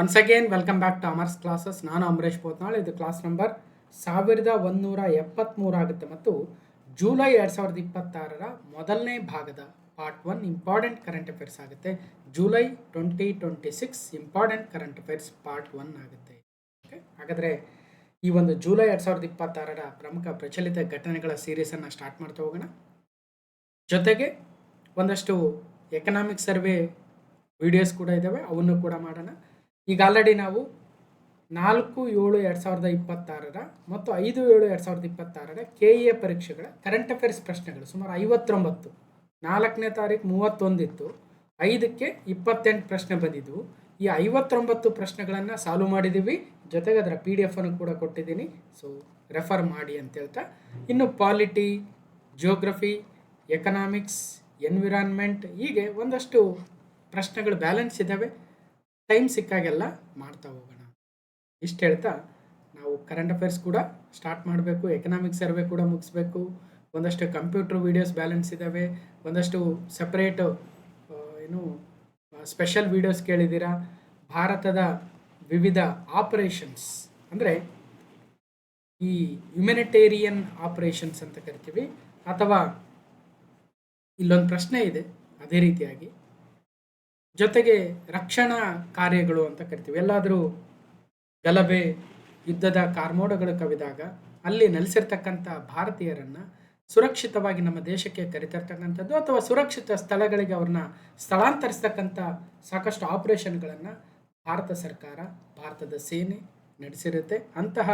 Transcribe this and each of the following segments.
Once again welcome back to Amar's classes. ನಾನು ಅಂಬರೀಶ್ ಪೋತ್ನಾಳ್. ಇದು class number 1173 ಆಗುತ್ತೆ ಮತ್ತು ಜೂಲೈ 2026 ಮೊದಲನೇ ಭಾಗದ ಪಾರ್ಟ್ 1 ಇಂಪಾರ್ಟೆಂಟ್ ಕರೆಂಟ್ ಅಫೇರ್ಸ್ ಆಗುತ್ತೆ. July 2026 important current affairs part 1 ಆಗುತ್ತೆ. ಓಕೆ, ಹಾಗಾದರೆ ಈ ಒಂದು ಜೂಲೈ 2026 ಪ್ರಮುಖ ಪ್ರಚಲಿತ ಘಟನೆಗಳ ಸೀರೀಸನ್ನು ಸ್ಟಾರ್ಟ್ ಮಾಡ್ತಾ ಹೋಗೋಣ. ಜೊತೆಗೆ ಒಂದಷ್ಟು ಎಕನಾಮಿಕ್ ಸರ್ವೆ ವಿಡಿಯೋಸ್ ಕೂಡ ಇದ್ದಾವೆ, ಅವನ್ನು ಕೂಡ ಮಾಡೋಣ. ಈಗ ಆಲ್ರೆಡಿ ನಾವು 4/7/2026 ಮತ್ತು 5/7/2026 KEA ಪರೀಕ್ಷೆಗಳ ಕರೆಂಟ್ ಅಫೇರ್ಸ್ ಪ್ರಶ್ನೆಗಳು ಸುಮಾರು 59. 4ನೇ ತಾರೀಕು 31 ಇತ್ತು, 5ಕ್ಕೆ 28 ಪ್ರಶ್ನೆ ಬಂದಿದ್ವು. ಈ 59 ಪ್ರಶ್ನೆಗಳನ್ನು ಸಾಲ್ವ್ ಮಾಡಿದ್ದೀವಿ. ಜೊತೆಗೆ ಅದರ PDF ಅನ್ನು ಕೂಡ ಕೊಟ್ಟಿದ್ದೀನಿ, ಸೊ ರೆಫರ್ ಮಾಡಿ ಅಂತ ಹೇಳ್ತಾ, ಇನ್ನು ಪಾಲಿಟಿ, ಜಿಯೋಗ್ರಫಿ, ಎಕನಾಮಿಕ್ಸ್, ಎನ್ವಿರಾನ್ಮೆಂಟ್, ಹೀಗೆ ಒಂದಷ್ಟು ಪ್ರಶ್ನೆಗಳು ಬ್ಯಾಲೆನ್ಸ್ ಇದ್ದಾವೆ. ಟೈಮ್ ಸಿಕ್ಕಾಗೆಲ್ಲ ಮಾಡ್ತಾ ಹೋಗೋಣ. ಇಷ್ಟು ಹೇಳ್ತಾ ನಾವು ಕರೆಂಟ್ ಅಫೇರ್ಸ್ ಕೂಡ ಸ್ಟಾರ್ಟ್ ಮಾಡಬೇಕು, ಎಕನಾಮಿಕ್ ಸರ್ವೆ ಕೂಡ ಮುಗಿಸ್ಬೇಕು, ಒಂದಷ್ಟು ಕಂಪ್ಯೂಟರ್ ವೀಡಿಯೋಸ್ ಬ್ಯಾಲೆನ್ಸ್ ಇದ್ದಾವೆ, ಒಂದಷ್ಟು ಸಪ್ರೇಟು ಸ್ಪೆಷಲ್ ವೀಡಿಯೋಸ್ ಕೇಳಿದ್ದೀರಾ. ಭಾರತದ ವಿವಿಧ ಆಪರೇಷನ್ಸ್ ಅಂದರೆ ಈ ಹ್ಯುಮ್ಯಾನಿಟೇರಿಯನ್ ಆಪರೇಷನ್ಸ್ ಅಂತ ಕರಿತೀವಿ, ಅಥವಾ ಇಲ್ಲೊಂದು ಪ್ರಶ್ನೆ ಇದೆ ಅದೇ ರೀತಿಯಾಗಿ, ಜೊತೆಗೆ ರಕ್ಷಣಾ ಕಾರ್ಯಗಳು ಅಂತ ಕರಿತೀವಿ. ಎಲ್ಲಾದರೂ ಗಲಭೆ, ಯುದ್ಧದ ಕಾರ್ಮೋಡಗಳು ಕವಿದಾಗ ಅಲ್ಲಿ ನೆಲೆಸಿರ್ತಕ್ಕಂಥ ಭಾರತೀಯರನ್ನು ಸುರಕ್ಷಿತವಾಗಿ ನಮ್ಮ ದೇಶಕ್ಕೆ ಕರೆತರ್ತಕ್ಕಂಥದ್ದು ಅಥವಾ ಸುರಕ್ಷಿತ ಸ್ಥಳಗಳಿಗೆ ಅವ್ರನ್ನ ಸ್ಥಳಾಂತರಿಸ್ತಕ್ಕಂಥ ಸಾಕಷ್ಟು ಆಪರೇಷನ್ಗಳನ್ನು ಭಾರತ ಸರ್ಕಾರ, ಭಾರತದ ಸೇನೆ ನಡೆಸಿರುತ್ತೆ. ಅಂತಹ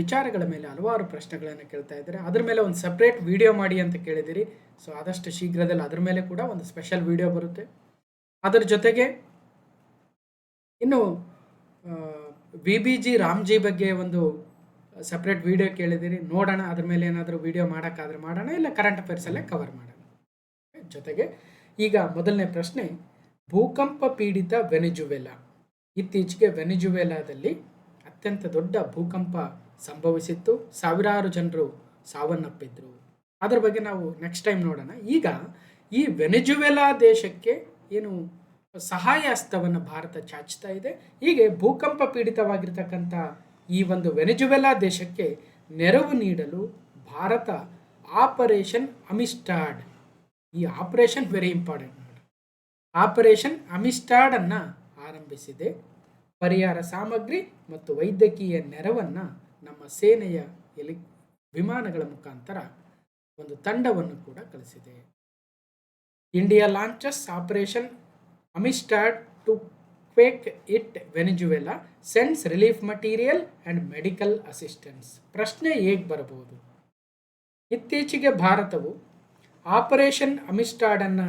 ವಿಚಾರಗಳ ಮೇಲೆ ಹಲವಾರು ಪ್ರಶ್ನೆಗಳನ್ನು ಕೇಳ್ತಾ ಇದ್ದಾರೆ. ಅದ್ರ ಮೇಲೆ ಒಂದು ಸಪ್ರೇಟ್ ವಿಡಿಯೋ ಮಾಡಿ ಅಂತ ಕೇಳಿದಿರಿ. ಸೊ ಆದಷ್ಟು ಶೀಘ್ರದಲ್ಲಿ ಅದ್ರ ಮೇಲೆ ಕೂಡ ಒಂದು ಸ್ಪೆಷಲ್ ವಿಡಿಯೋ ಬರುತ್ತೆ. ಅದರ ಜೊತೆಗೆ ಇನ್ನು VBG ರಾಮ್ಜಿ ಬಗ್ಗೆ ಒಂದು ಸಪ್ರೇಟ್ ವಿಡಿಯೋ ಕೇಳಿದಿರಿ, ನೋಡೋಣ. ಅದ್ರ ಮೇಲೆ ಏನಾದರೂ ವಿಡಿಯೋ ಮಾಡೋಕ್ಕಾದ್ರೆ ಮಾಡೋಣ, ಇಲ್ಲ ಕರೆಂಟ್ ಅಫೇರ್ಸಲ್ಲೇ ಕವರ್ ಮಾಡೋಣ. ಜೊತೆಗೆ ಈಗ ಮೊದಲನೇ ಪ್ರಶ್ನೆ, ಭೂಕಂಪ ಪೀಡಿತ ವೆನಿಜುವೆಲಾ. ಇತ್ತೀಚೆಗೆ ವೆನಿಜುವೆಲಾದಲ್ಲಿ ಅತ್ಯಂತ ದೊಡ್ಡ ಭೂಕಂಪ ಸಂಭವಿಸಿತ್ತು, ಸಾವಿರಾರು ಜನರು ಸಾವನ್ನಪ್ಪಿದ್ರು. ಅದ್ರ ಬಗ್ಗೆ ನಾವು ನೆಕ್ಸ್ಟ್ ಟೈಮ್ ನೋಡೋಣ. ಈಗ ಈ ವೆನಿಜುವೆಲಾ ದೇಶಕ್ಕೆ ಏನು ಸಹಾಯ ಹಸ್ತವನ್ನು ಭಾರತ ಚಾಚ್ತಾ ಇದೆ. ಹೀಗೆ ಭೂಕಂಪ ಪೀಡಿತವಾಗಿರ್ತಕ್ಕಂಥ ಈ ಒಂದು ವೆನಿಜುವೆಲಾ ದೇಶಕ್ಕೆ ನೆರವು ನೀಡಲು ಭಾರತ ಆಪರೇಷನ್ ಅಮಿಸ್ಟಾಡ್, ಈ ಆಪರೇಷನ್ ವೆರಿ ಇಂಪಾರ್ಟೆಂಟ್ ನೋಡಿ, ಆಪರೇಷನ್ ಅಮಿಸ್ಟಾಡನ್ನು ಆರಂಭಿಸಿದೆ. ಪರಿಹಾರ ಸಾಮಗ್ರಿ ಮತ್ತು ವೈದ್ಯಕೀಯ ನೆರವನ್ನು ನಮ್ಮ ಸೇನೆಯ ವಿಮಾನಗಳ ಮುಖಾಂತರ ಒಂದು ತಂಡವನ್ನು ಕೂಡ ಕಳಿಸಿದೆ. India launches operation Amistad to quake hit Venezuela, sends relief material and medical assistance. ಪ್ರಶ್ನೆ ಹೇಗೆ ಬರಬಹುದು? ಇತ್ತೀಚೆಗೆ ಭಾರತವು ಆಪರೇಷನ್ ಅಮಿಸ್ಟಾಡನ್ನು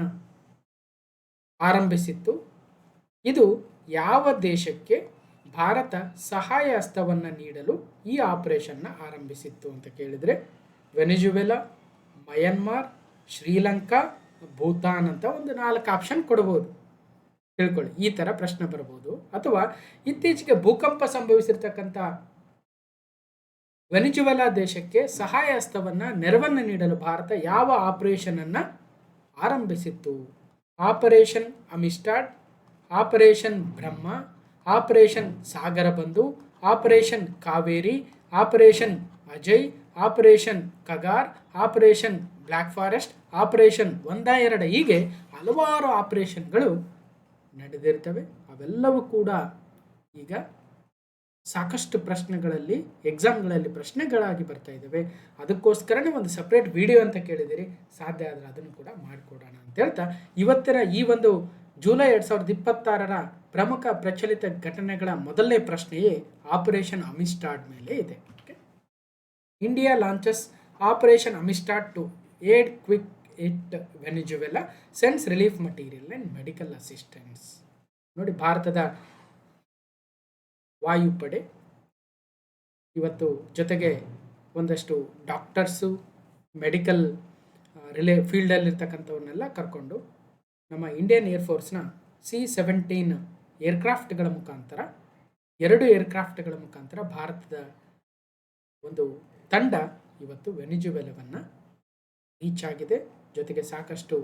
ಆರಂಭಿಸಿತ್ತು. ಇದು ಯಾವ ದೇಶಕ್ಕೆ ಭಾರತ ಸಹಾಯ ಹಸ್ತವನ್ನು ನೀಡಲು ಈ ಆಪರೇಷನ್ನ ಆರಂಭಿಸಿತ್ತು ಅಂತ ಕೇಳಿದರೆ, ವೆನಿಜುವೆಲಾ, ಮಯನ್ಮಾರ್, ಶ್ರೀಲಂಕಾ, ಭೂತಾನ್ ಅಂತ ಒಂದು 4 ಆಪ್ಷನ್ ಕೊಡ್ಬೋದು. ತಿಳ್ಕೊಳ್ಳಿ, ಈ ಥರ ಪ್ರಶ್ನೆ ಬರ್ಬೋದು. ಅಥವಾ ಇತ್ತೀಚೆಗೆ ಭೂಕಂಪ ಸಂಭವಿಸಿರ್ತಕ್ಕಂಥ ವೆನಿಜುವೆಲಾ ದೇಶಕ್ಕೆ ಸಹಾಯ ಹಸ್ತವನ್ನು, ನೆರವನ್ನು ನೀಡಲು ಭಾರತ ಯಾವ ಆಪರೇಷನನ್ನು ಆರಂಭಿಸಿತ್ತು? Operation Amistad, operation Brahma, operation Sagar Bandhu, operation Kaveri, operation Ajay, operation Kagar, operation Black Forest, operation 1, 2, ಹೀಗೆ ಹಲವಾರು ಆಪರೇಷನ್ಗಳು ನಡೆದಿರ್ತವೆ. ಅವೆಲ್ಲವೂ ಕೂಡ ಈಗ ಸಾಕಷ್ಟು ಪ್ರಶ್ನೆಗಳಲ್ಲಿ, ಎಕ್ಸಾಮ್ಗಳಲ್ಲಿ ಪ್ರಶ್ನೆಗಳಾಗಿ ಬರ್ತಾ ಇದ್ದಾವೆ. ಅದಕ್ಕೋಸ್ಕರನೇ ಒಂದು ಸಪ್ರೇಟ್ ವಿಡಿಯೋ ಅಂತ ಕೇಳಿದಿರಿ, ಸಾಧ್ಯ ಆದರೆ ಅದನ್ನು ಕೂಡ ಮಾಡಿಕೊಡೋಣ ಅಂತ ಹೇಳ್ತಾ, ಇವತ್ತಿನ ಈ ಒಂದು ಜೂಲೈ 2026 ಪ್ರಮುಖ ಪ್ರಚಲಿತ ಘಟನೆಗಳ ಮೊದಲನೇ ಪ್ರಶ್ನೆಯೇ ಆಪರೇಷನ್ ಅಮಿಸ್ಟಾಡ್ ಮೇಲೆ ಇದೆ. India launches operation Amistad to aid quake hit Venezuela, sends relief material and medical assistance. ನೋಡಿ, ಭಾರತದ ವಾಯುಪಡೆ ಇವತ್ತು ಜೊತೆಗೆ ಒಂದಷ್ಟು ಡಾಕ್ಟರ್ಸು, ಮೆಡಿಕಲ್ ಫೀಲ್ಡಲ್ಲಿರ್ತಕ್ಕಂಥವ್ರನ್ನೆಲ್ಲ ಕರ್ಕೊಂಡು ನಮ್ಮ ಇಂಡಿಯನ್ ಏರ್ಫೋರ್ಸ್ನ C-17 ಏರ್ಕ್ರಾಫ್ಟ್ಗಳ ಮುಖಾಂತರ, 2 ಏರ್ಕ್ರಾಫ್ಟ್ಗಳ ಮುಖಾಂತರ ಭಾರತದ ಒಂದು ತಂಡ ಇವತ್ತು ವೆನಿಜುವೆಲಾವನ್ನು ರೀಚ್ ಆಗಿದೆ. ಜೊತೆಗೆ ಸಾಕಷ್ಟು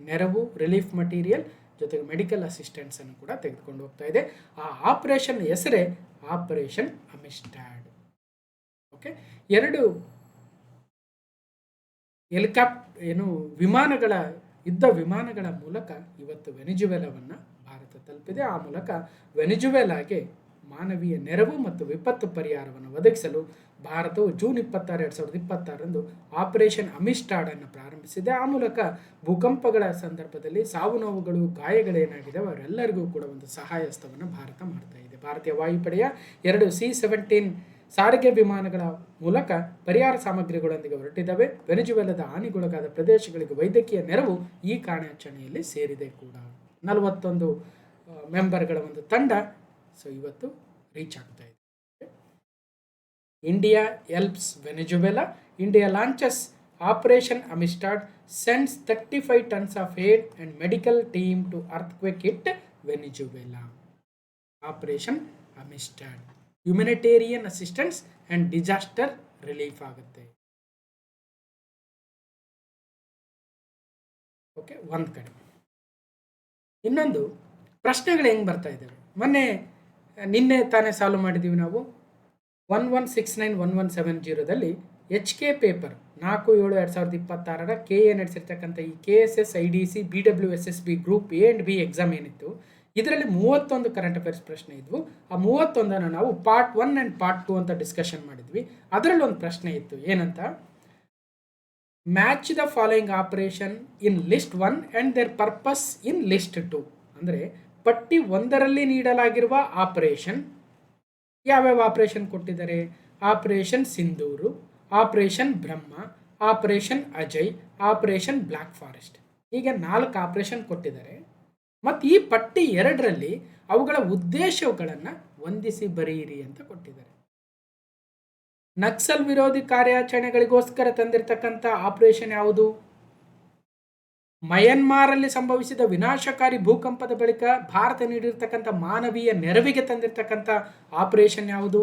ನೆರವು, ರಿಲೀಫ್ ಮಟೀರಿಯಲ್, ಜೊತೆಗೆ ಮೆಡಿಕಲ್ ಅಸಿಸ್ಟೆಂಟ್ಸನ್ನು ಕೂಡ ತೆಗೆದುಕೊಂಡು ಹೋಗ್ತಾ ಇದೆ. ಆ ಆಪರೇಷನ್ ಹೆಸರೇ ಆಪರೇಷನ್ ಅಮಿಸ್ಟಾಡ್. ಓಕೆ, 2 ಯುದ್ಧ ವಿಮಾನಗಳ ಮೂಲಕ ಇವತ್ತು ವೆನಿಜುವೆಲಾವನ್ನು ಭಾರತ ತಲುಪಿದೆ. ಆ ಮೂಲಕ ವೆನಿಜುವೆಲಾಗೆ ಮಾನವೀಯ ನೆರವು ಮತ್ತು ವಿಪತ್ತು ಪರಿಹಾರವನ್ನು ಒದಗಿಸಲು ಭಾರತವು ಜೂನ್ 26, 2026 ಆಪರೇಷನ್ ಅಮಿಸ್ಟಾಡ್ ಅನ್ನು ಪ್ರಾರಂಭಿಸಿದೆ. ಆ ಮೂಲಕ ಭೂಕಂಪಗಳ ಸಂದರ್ಭದಲ್ಲಿ ಸಾವು ನೋವುಗಳು, ಗಾಯಗಳೇನಾಗಿದೆ ಅವರೆಲ್ಲರಿಗೂ ಕೂಡ ಒಂದು ಸಹಾಯ ಹಸ್ತವನ್ನು ಭಾರತ ಮಾಡ್ತಾ ಇದೆ. ಭಾರತೀಯ ವಾಯುಪಡೆಯ 2 C-17 ಸಾರಿಗೆ ವಿಮಾನಗಳ ಮೂಲಕ ಪರಿಹಾರ ಸಾಮಗ್ರಿಗಳೊಂದಿಗೆ ಹೊರಟಿದ್ದಾವೆ. ವೆನಿಜುವೆಲಾದ ಹಾನಿಗೊಳಗಾದ ಪ್ರದೇಶಗಳಿಗೆ ವೈದ್ಯಕೀಯ ನೆರವು ಈ ಕಾರ್ಯಾಚರಣೆಯಲ್ಲಿ ಸೇರಿದೆ ಕೂಡ. 41 ಮೆಂಬರ್ಗಳ ಒಂದು ತಂಡ ಇವತ್ತು ರೀಚ್ ಆಗ್ತಾ ಇದೆ. India helps Venezuela. India launches operation Amistad, sends 35 tons of aid and medical team to earthquake hit Venezuela. Operation Amistad humanitarian assistance and disaster relief ಆಗುತ್ತೆ. ಓಕೆ, ಒಂದು ಕಡೆ. ಇನ್ನೊಂದು ಪ್ರಶ್ನೆಗಳು ಹೆಂಗೆ ಬರ್ತಾ ಇದ್ದಾವೆ, ನಿನ್ನೆ ತಾನೇ ಸಾಲ್ವ್ ಮಾಡಿದ್ದೀವಿ ನಾವು. 11691170ದಲ್ಲಿ HK ಪೇಪರ್ 4/7/2026 KA ನಡೆಸಿರ್ತಕ್ಕಂಥ ಈ KSS IDC BWSSB group A and B exam ಏನಿತ್ತು, ಇದರಲ್ಲಿ 31 ಕರೆಂಟ್ ಅಫೇರ್ಸ್ ಪ್ರಶ್ನೆ ಇದ್ವು. ಆ 31 ನಾವು ಪಾರ್ಟ್ 1 ಆ್ಯಂಡ್ ಪಾರ್ಟ್ 2 ಅಂತ ಡಿಸ್ಕಷನ್ ಮಾಡಿದ್ವಿ. ಅದರಲ್ಲಿ ಒಂದು ಪ್ರಶ್ನೆ ಇತ್ತು, ಏನಂತ, match the following operation in list 1 and their purpose in list 2. ಅಂದರೆ ಪಟ್ಟಿ 1ರಲ್ಲಿ ನೀಡಲಾಗಿರುವ ಆಪರೇಷನ್ ಯಾವ್ಯಾವ ಆಪರೇಷನ್ ಕೊಟ್ಟಿದ್ದಾರೆ? Operation Sindoor, operation Brahma, operation Ajay, operation Black Forest. ಹೀಗೆ 4 ಆಪರೇಷನ್ ಕೊಟ್ಟಿದ್ದಾರೆ. ಮತ್ತು ಈ ಪಟ್ಟಿ 2ರಲ್ಲಿ ಅವುಗಳ ಉದ್ದೇಶಗಳನ್ನು ಹೊಂದಿಸಿ ಬರೆಯಿರಿ ಅಂತ ಕೊಟ್ಟಿದ್ದಾರೆ. ನಕ್ಸಲ್ ವಿರೋಧಿ ಕಾರ್ಯಾಚರಣೆಗಳಿಗೋಸ್ಕರ ತಂದಿರತಕ್ಕಂಥ ಆಪರೇಷನ್ ಯಾವುದು? ಮಯನ್ಮಾರಲ್ಲಿ ಸಂಭವಿಸಿದ ವಿನಾಶಕಾರಿ ಭೂಕಂಪದ ಬಳಿಕ ಭಾರತ ನೀಡಿರ್ತಕ್ಕಂಥ ಮಾನವೀಯ ನೆರವಿಗೆ ತಂದಿರತಕ್ಕಂಥ ಆಪರೇಷನ್ ಯಾವುದು?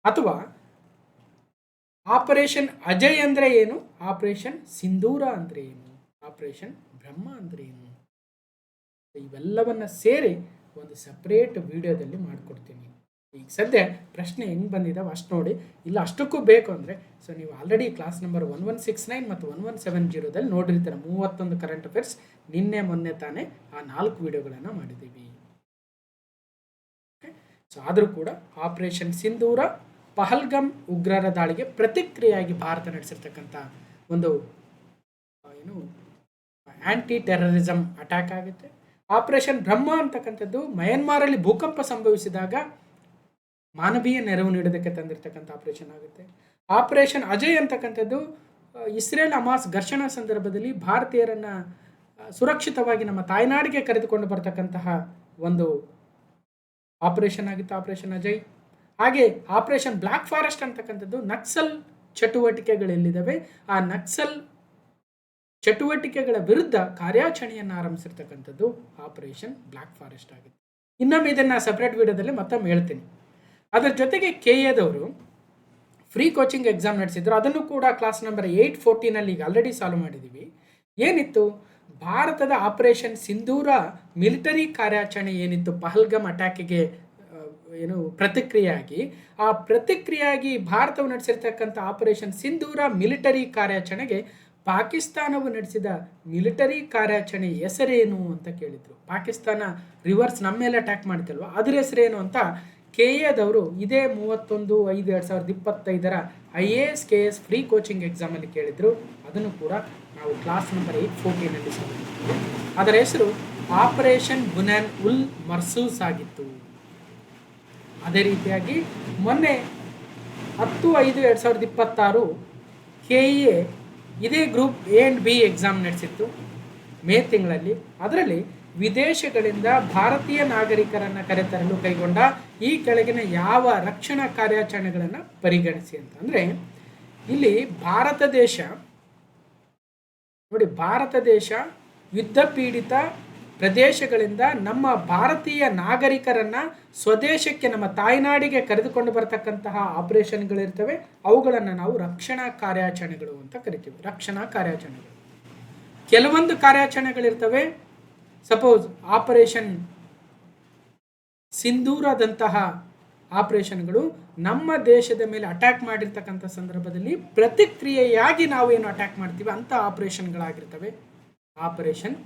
ಅಥವಾ ಆಪರೇಷನ್ ಅಜಯ್ ಅಂದರೆ ಏನು, ಆಪರೇಷನ್ ಸಿಂಧೂರ ಅಂದರೆ ಏನು, ಆಪರೇಷನ್ ಬ್ರಹ್ಮ ಅಂದರೆ ಏನು? ಇವೆಲ್ಲವನ್ನ ಸೇರಿ ಒಂದು ಸಪ್ರೇಟ್ ವಿಡಿಯೋದಲ್ಲಿ ಮಾಡಿಕೊಡ್ತೀನಿ. ಈಗ ಸದ್ಯ ಪ್ರಶ್ನೆ ಹೆಂಗೆ ಬಂದಿದ್ದಾವೆ ಅಷ್ಟು ನೋಡಿ. ಇಲ್ಲ ಅಷ್ಟಕ್ಕೂ ಬೇಕು ಅಂದರೆ ನೀವು ಆಲ್ರೆಡಿ ಕ್ಲಾಸ್ ನಂಬರ್ 1169 ಮತ್ತು 1170ದಲ್ಲಿ ನೋಡಿರ್ತೀರ. 31 ಕರೆಂಟ್ ಅಫೇರ್ಸ್ ನಿನ್ನೆ ಮೊನ್ನೆ ತಾನೇ ಆ 4 ವಿಡಿಯೋಗಳನ್ನು ಮಾಡಿದ್ದೀವಿ. ಆದರೂ ಕೂಡ ಆಪರೇಷನ್ ಸಿಂಧೂರ ಪಹಲ್ಗಮ್ ಉಗ್ರರ ದಾಳಿಗೆ ಪ್ರತಿಕ್ರಿಯೆಯಾಗಿ ಭಾರತ ನಡೆಸಿರ್ತಕ್ಕಂಥ ಒಂದು ಆ್ಯಂಟಿ ಟೆರರಿಸಮ್ ಅಟ್ಯಾಕ್ ಆಗುತ್ತೆ. ಆಪರೇಷನ್ ಬ್ರಹ್ಮ ಅಂತಕ್ಕಂಥದ್ದು ಮಯನ್ಮಾರಲ್ಲಿ ಭೂಕಂಪ ಸಂಭವಿಸಿದಾಗ ಮಾನವೀಯ ನೆರವು ನೀಡೋದಕ್ಕೆ ತಂದಿರತಕ್ಕಂಥ ಆಪರೇಷನ್ ಆಗುತ್ತೆ. ಆಪರೇಷನ್ ಅಜಯ್ ಅಂತಕ್ಕಂಥದ್ದು ಇಸ್ರೇಲ್ ಹಮಾಸ್ ಘರ್ಷಣಾ ಸಂದರ್ಭದಲ್ಲಿ ಭಾರತೀಯರನ್ನು ಸುರಕ್ಷಿತವಾಗಿ ನಮ್ಮ ತಾಯ್ನಾಡಿಗೆ ಕರೆದುಕೊಂಡು ಬರ್ತಕ್ಕಂತಹ ಒಂದು ಆಪರೇಷನ್ ಆಗಿತ್ತು, ಆಪರೇಷನ್ ಅಜಯ್. ಹಾಗೆ ಆಪರೇಷನ್ ಬ್ಲ್ಯಾಕ್ ಫಾರೆಸ್ಟ್ ಅಂತಕ್ಕಂಥದ್ದು ನಕ್ಸಲ್ ಚಟುವಟಿಕೆಗಳೆಲ್ಲಿದ್ದಾವೆ ಆ ನಕ್ಸಲ್ ಚಟುವಟಿಕೆಗಳ ವಿರುದ್ಧ ಕಾರ್ಯಾಚರಣೆಯನ್ನು ಆರಂಭಿಸಿರ್ತಕ್ಕಂಥದ್ದು ಆಪರೇಷನ್ ಬ್ಲ್ಯಾಕ್ ಫಾರೆಸ್ಟ್ ಆಗಿದೆ. ಇನ್ನೊಮ್ಮೆ ಇದನ್ನು ಸಪ್ರೇಟ್ ವಿಡಿಯೋದಲ್ಲಿ ಮತ್ತೊಮ್ಮೆ ಹೇಳ್ತೀನಿ. ಅದರ ಜೊತೆಗೆ KAದವರು ಫ್ರೀ ಕೋಚಿಂಗ್ ಎಕ್ಸಾಮ್ ನಡೆಸಿದ್ರು. ಅದನ್ನು ಕೂಡ ಕ್ಲಾಸ್ ನಂಬರ್ 814ನಲ್ಲಿ ಈಗ ಆಲ್ರೆಡಿ ಸಾಲ್ವ್ ಮಾಡಿದ್ದೀವಿ. ಏನಿತ್ತು, ಭಾರತದ ಆಪರೇಷನ್ ಸಿಂಧೂರ ಮಿಲಿಟರಿ ಕಾರ್ಯಾಚರಣೆ ಏನಿತ್ತು, ಪಹಲ್ಗಮ್ ಅಟ್ಯಾಕಿಗೆ ಪ್ರತಿಕ್ರಿಯೆಯಾಗಿ ಭಾರತವು ನಡೆಸಿರ್ತಕ್ಕಂಥ ಆಪರೇಷನ್ ಸಿಂಧೂರ ಮಿಲಿಟರಿ ಕಾರ್ಯಾಚರಣೆಗೆ ಪಾಕಿಸ್ತಾನವು ನಡೆಸಿದ ಮಿಲಿಟರಿ ಕಾರ್ಯಾಚರಣೆ ಹೆಸರೇನು ಅಂತ ಕೇಳಿದ್ರು. ಪಾಕಿಸ್ತಾನ ರಿವರ್ಸ್ ನಮ್ಮ ಮೇಲೆ ಅಟ್ಯಾಕ್ ಮಾಡ್ತಿಲ್ವ, ಅದ್ರ ಹೆಸರೇನು ಅಂತ KAದವರು ಇದೇ 31/5/2025 IAS KS ಫ್ರೀ ಕೋಚಿಂಗ್ ಎಕ್ಸಾಮಲ್ಲಿ ಕೇಳಿದ್ರು. ಅದನ್ನು ಕೂಡ ನಾವು ಕ್ಲಾಸ್ ನಂಬರ್ 814ನಲ್ಲಿ ಸಾಧಿಸಿದ್ವಿ. ಅದರ ಹೆಸರು ಆಪರೇಷನ್ ಬುನಾನ್ ಉಲ್ ಮರ್ಸೂಸ್ ಆಗಿತ್ತು. ಅದೇ ರೀತಿಯಾಗಿ ಮೊನ್ನೆ 10/5/2026 KA ಇದೇ group A and B exam ನಡೆಸಿತ್ತು ಮೇ ತಿಂಗಳಲ್ಲಿ. ಅದರಲ್ಲಿ ವಿದೇಶಗಳಿಂದ ಭಾರತೀಯ ನಾಗರಿಕರನ್ನು ಕರೆತರಲು ಕೈಗೊಂಡ ಈ ಕೆಳಗಿನ ಯಾವ ರಕ್ಷಣಾ ಕಾರ್ಯಾಚರಣೆಗಳನ್ನು ಪರಿಗಣಿಸಿ ಅಂತ. ಅಂದರೆ ಇಲ್ಲಿ ಭಾರತ ದೇಶ ಯುದ್ಧ ಪೀಡಿತ ಪ್ರದೇಶಗಳಿಂದ ನಮ್ಮ ಭಾರತೀಯ ನಾಗರಿಕರನ್ನು ಸ್ವದೇಶಕ್ಕೆ ನಮ್ಮ ತಾಯ್ನಾಡಿಗೆ ಕರೆದುಕೊಂಡು ಬರತಕ್ಕಂತಹ ಆಪರೇಷನ್ಗಳಿರ್ತವೆ. ಅವುಗಳನ್ನು ನಾವು ರಕ್ಷಣಾ ಕಾರ್ಯಾಚರಣೆಗಳು ಅಂತ ಕರಿತೀವಿ. ರಕ್ಷಣಾ ಕಾರ್ಯಾಚರಣೆಗಳು ಕೆಲವೊಂದು ಕಾರ್ಯಾಚರಣೆಗಳಿರ್ತವೆ ಸಪೋಸ್ ಆಪರೇಷನ್ ಸಿಂಧೂರದಂತಹ ಆಪರೇಷನ್ಗಳು ನಮ್ಮ ದೇಶದ ಮೇಲೆ ಅಟ್ಯಾಕ್ ಮಾಡಿರ್ತಕ್ಕಂಥ ಸಂದರ್ಭದಲ್ಲಿ ಪ್ರತಿಕ್ರಿಯೆಯಾಗಿ ನಾವು ಏನು ಅಟ್ಯಾಕ್ ಮಾಡ್ತೀವಿ ಅಂಥ ಆಪರೇಷನ್ಗಳಾಗಿರ್ತವೆ ಆಪರೇಷನ್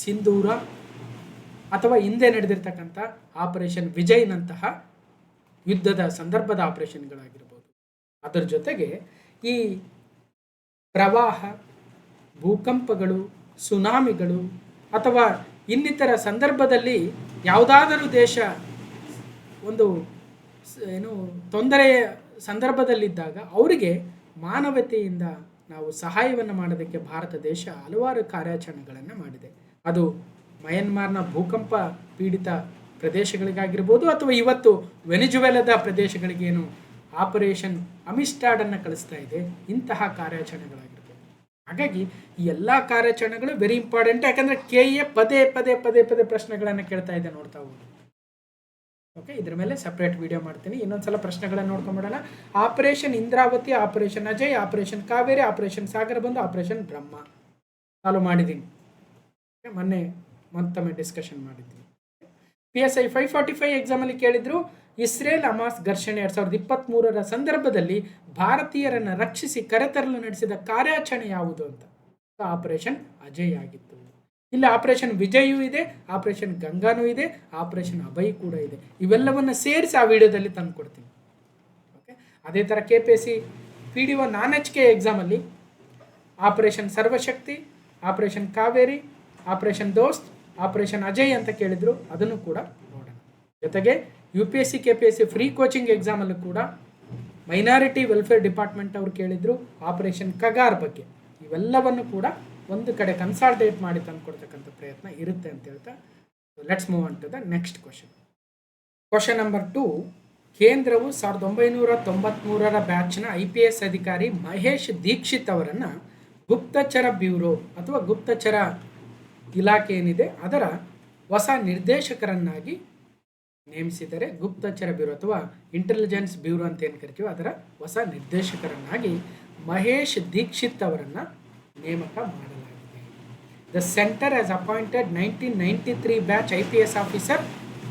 ಸಿಂಧೂರ ಅಥವಾ ಹಿಂದೆ ನಡೆದಿರ್ತಕ್ಕಂಥ ಆಪರೇಷನ್ ವಿಜಯ್ನಂತಹ ಯುದ್ಧದ ಸಂದರ್ಭದ ಆಪರೇಷನ್ಗಳಾಗಿರ್ಬೋದು. ಅದರ ಜೊತೆಗೆ ಈ ಪ್ರವಾಹ, ಭೂಕಂಪಗಳು, ಸುನಾಮಿಗಳು ಅಥವಾ ಇನ್ನಿತರ ಸಂದರ್ಭದಲ್ಲಿ ಯಾವುದಾದರೂ ದೇಶ ಒಂದು ತೊಂದರೆಯ ಸಂದರ್ಭದಲ್ಲಿದ್ದಾಗ ಅವರಿಗೆ ಮಾನವತೆಯಿಂದ ನಾವು ಸಹಾಯವನ್ನು ಮಾಡೋದಕ್ಕೆ ಭಾರತ ದೇಶ ಹಲವಾರು ಕಾರ್ಯಾಚರಣೆಗಳನ್ನು ಮಾಡಿದೆ. ಅದು ಮಯನ್ಮಾರ್ನ ಭೂಕಂಪ ಪೀಡಿತ ಪ್ರದೇಶಗಳಿಗಾಗಿರ್ಬೋದು ಅಥವಾ ಇವತ್ತು ವೆನಿಜುವೆಲಾದ ಪ್ರದೇಶಗಳಿಗೇನು ಆಪರೇಷನ್ ಅಮಿಸ್ಟಾಡನ್ನು ಕಳಿಸ್ತಾ ಇದೆ, ಇಂತಹ ಕಾರ್ಯಾಚರಣೆಗಳಾಗಿರ್ಬೋದು. ಹಾಗಾಗಿ ಈ ಎಲ್ಲ ಕಾರ್ಯಾಚರಣೆಗಳು ವೆರಿ ಇಂಪಾರ್ಟೆಂಟ್. ಯಾಕಂದರೆ KA ಪದೇ ಪದೇ ಪದೇ ಪದೇ ಪ್ರಶ್ನೆಗಳನ್ನು ಕೇಳ್ತಾ ಇದೆ, ನೋಡ್ತಾ ಹೋಗೋದು. ಓಕೆ, ಇದ್ರ ಮೇಲೆ ಸಪ್ರೇಟ್ ವಿಡಿಯೋ ಮಾಡ್ತೀನಿ. ಇನ್ನೊಂದ್ಸಲ ಪ್ರಶ್ನೆಗಳನ್ನು ನೋಡ್ಕೊಂಬಿಡೋಣ. Operation Indravati, operation Ajay, operation Kaveri, operation Sagar Bandhu operation ಬ್ರಹ್ಮ ಚಾಲು ಮಾಡಿದ್ದೀನಿ. ಮೊನ್ನೆ ಮತ್ತೊಮ್ಮೆ ಡಿಸ್ಕಷನ್ ಮಾಡಿದ್ದೀನಿ. PSI 545 ಎಕ್ಸಾಮಲ್ಲಿ ಕೇಳಿದ್ರು, ಇಸ್ರೇಲ್ ಹಮಾಸ್ ಘರ್ಷಣೆ 2023 ಸಂದರ್ಭದಲ್ಲಿ ಭಾರತೀಯರನ್ನು ರಕ್ಷಿಸಿ ಕರೆತರಲು ನಡೆಸಿದ ಕಾರ್ಯಾಚರಣೆ ಯಾವುದು ಅಂತ. ಆಪರೇಷನ್ ಅಜಯ್ ಆಗಿತ್ತು. ಇಲ್ಲಿ ಆಪರೇಷನ್ ವಿಜಯೂ ಇದೆ, ಆಪರೇಷನ್ ಗಂಗಾನೂ ಇದೆ, ಆಪರೇಷನ್ ಅಭಯ್ ಕೂಡ ಇದೆ. ಇವೆಲ್ಲವನ್ನು ಸೇರಿಸಿ ಆ ವಿಡಿಯೋದಲ್ಲಿ ತಂದು ಕೊಡ್ತೀನಿ. ಓಕೆ, ಅದೇ ಥರ KPSC PDO NaNHK ಎಕ್ಸಾಮಲ್ಲಿ operation Sarvashakti, operation Kaveri, operation Dost, operation Ajay ಅಂತ ಕೇಳಿದ್ರು, ಅದನ್ನು ಕೂಡ ನೋಡೋಣ. ಜೊತೆಗೆ UPSC KPSC ಫ್ರೀ ಕೋಚಿಂಗ್ ಎಕ್ಸಾಮಲ್ಲೂ ಕೂಡ ಮೈನಾರಿಟಿ ವೆಲ್ಫೇರ್ ಡಿಪಾರ್ಟ್ಮೆಂಟ್ ಅವರು ಕೇಳಿದ್ರು ಆಪರೇಷನ್ ಕಗಾರ್ ಬಗ್ಗೆ. ಇವೆಲ್ಲವನ್ನು ಕೂಡ ಒಂದು ಕಡೆ ಕನ್ಸಾಲ್ಟೇಟ್ ಮಾಡಿ ತಂದು ಕೊಡ್ತಕ್ಕಂಥ ಪ್ರಯತ್ನ ಇರುತ್ತೆ ಅಂತ ಹೇಳ್ತಾ let's move on to the next question. Question number 2. ಕೇಂದ್ರವು 1993 ಬ್ಯಾಚ್ನ IPS ಅಧಿಕಾರಿ ಮಹೇಶ್ ದೀಕ್ಷಿತ್ ಅವರನ್ನು ಗುಪ್ತಚರ ಬ್ಯೂರೋ ಅಥವಾ ಗುಪ್ತಚರ ಇಲಾಖೆ ಏನಿದೆ ಅದರ ಹೊಸ ನಿರ್ದೇಶಕರನ್ನಾಗಿ ನೇಮಿಸಿದರೆ. ಗುಪ್ತಚರ ಬ್ಯೂರೋ ಅಥವಾ ಇಂಟೆಲಿಜೆನ್ಸ್ ಬ್ಯೂರೋ ಅಂತ ಏನು ಕರಿತೀವಿ ಅದರ ಹೊಸ ನಿರ್ದೇಶಕರನ್ನಾಗಿ ಮಹೇಶ್ ದೀಕ್ಷಿತ್ ಅವರನ್ನು ನೇಮಕ ಮಾಡಲಾಗಿದೆ. The centre has appointed 1993 batch IPS officer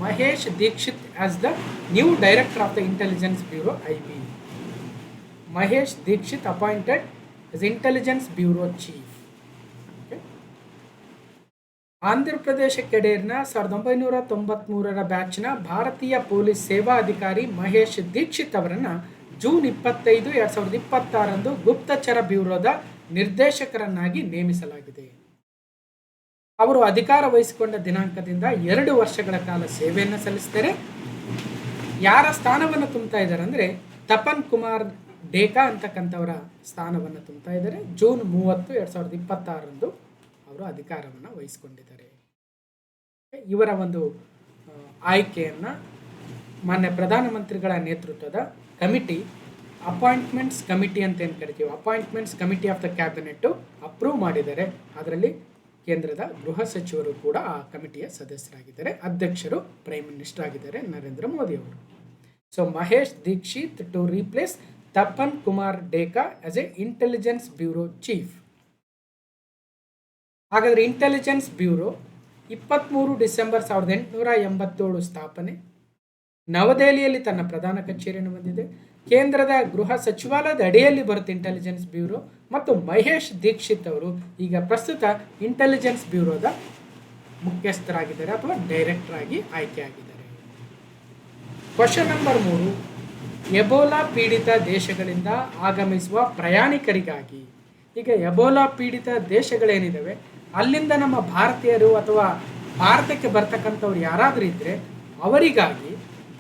Mahesh Dixit as the new director of the intelligence bureau IB. Mahesh Dixit appointed as intelligence bureau chief. Andhra Pradesh ಕೆಡೇರ್ನ 1993 ಬ್ಯಾಚ್ನ ಭಾರತೀಯ ಪೊಲೀಸ್ ಸೇವಾ ಅಧಿಕಾರಿ ಮಹೇಶ್ ದೀಕ್ಷಿತ್ ಅವರನ್ನು ಜೂನ್ 25, 2026 ಗುಪ್ತಚರ ಬ್ಯೂರೋದ ನಿರ್ದೇಶಕರನ್ನಾಗಿ ನೇಮಿಸಲಾಗಿದೆ. ಅವರು ಅಧಿಕಾರ ವಹಿಸಿಕೊಂಡ ದಿನಾಂಕದಿಂದ 2 ವರ್ಷಗಳ ಕಾಲ ಸೇವೆಯನ್ನು ಸಲ್ಲಿಸ್ತಾರೆ. ಯಾರ ಸ್ಥಾನವನ್ನು ತುಂಬ್ತಾ ಇದ್ದಾರೆ ಅಂದರೆ ತಪನ್ ಕುಮಾರ್ ಡೇಕಾ ಅಂತಕ್ಕಂಥವರ ಸ್ಥಾನವನ್ನು ತುಂಬ್ತಾ ಇದ್ದಾರೆ. ಜೂನ್ 30, 2026 ಅವರು ಅಧಿಕಾರವನ್ನು ವಹಿಸಿಕೊಂಡಿದ್ದಾರೆ. ಇವರ ಒಂದು ಆಯ್ಕೆಯನ್ನು ಮಾನ್ಯ ಪ್ರಧಾನಮಂತ್ರಿಗಳ ನೇತೃತ್ವದ ಕಮಿಟಿ, ಅಪಾಯಿಂಟ್ಮೆಂಟ್ಸ್ ಕಮಿಟಿ ಅಂತ ಏನು ಕರಿತೀವಿ, appointments committee of the cabinet approve ಮಾಡಿದ್ದಾರೆ. ಅದರಲ್ಲಿ ಕೇಂದ್ರದ ಗೃಹ ಸಚಿವರು ಕೂಡ ಆ ಕಮಿಟಿಯ ಸದಸ್ಯರಾಗಿದ್ದಾರೆ. ಅಧ್ಯಕ್ಷರು ಪ್ರೈಮ್ ಮಿನಿಸ್ಟರ್ ಆಗಿದ್ದಾರೆ ನರೇಂದ್ರ ಮೋದಿ ಅವರು. So Mahesh Dikshit to replace Tapan Kumar Deka as a intelligence bureau chief. ಹಾಗಾದರೆ ಇಂಟೆಲಿಜೆನ್ಸ್ ಬ್ಯೂರೋ 23 ಡಿಸೆಂಬರ್ 1887 ಸ್ಥಾಪನೆ, ನವದೆಹಲಿಯಲ್ಲಿ ತನ್ನ ಪ್ರಧಾನ ಕಚೇರಿಯನ್ನು ಹೊಂದಿದೆ. ಕೇಂದ್ರದ ಗೃಹ ಸಚಿವಾಲಯದ ಅಡಿಯಲ್ಲಿ ಬರುತ್ತೆ ಇಂಟೆಲಿಜೆನ್ಸ್ ಬ್ಯೂರೋ. ಮತ್ತು ಮಹೇಶ್ ದೀಕ್ಷಿತ್ ಅವರು ಈಗ ಪ್ರಸ್ತುತ ಇಂಟೆಲಿಜೆನ್ಸ್ ಬ್ಯೂರೋದ ಮುಖ್ಯಸ್ಥರಾಗಿದ್ದಾರೆ ಅಥವಾ ಡೈರೆಕ್ಟರ್ ಆಗಿ ಆಯ್ಕೆಯಾಗಿದ್ದಾರೆ. Question number 3. ಎಬೋಲಾ ಪೀಡಿತ ದೇಶಗಳಿಂದ ಆಗಮಿಸುವ ಪ್ರಯಾಣಿಕರಿಗಾಗಿ, ಈಗ ಎಬೋಲಾ ಪೀಡಿತ ದೇಶಗಳೇನಿದ್ದಾವೆ ಅಲ್ಲಿಂದ ನಮ್ಮ ಭಾರತೀಯರು ಅಥವಾ ಭಾರತಕ್ಕೆ ಬರ್ತಕ್ಕಂಥವ್ರು ಯಾರಾದರೂ ಇದ್ದರೆ ಅವರಿಗಾಗಿ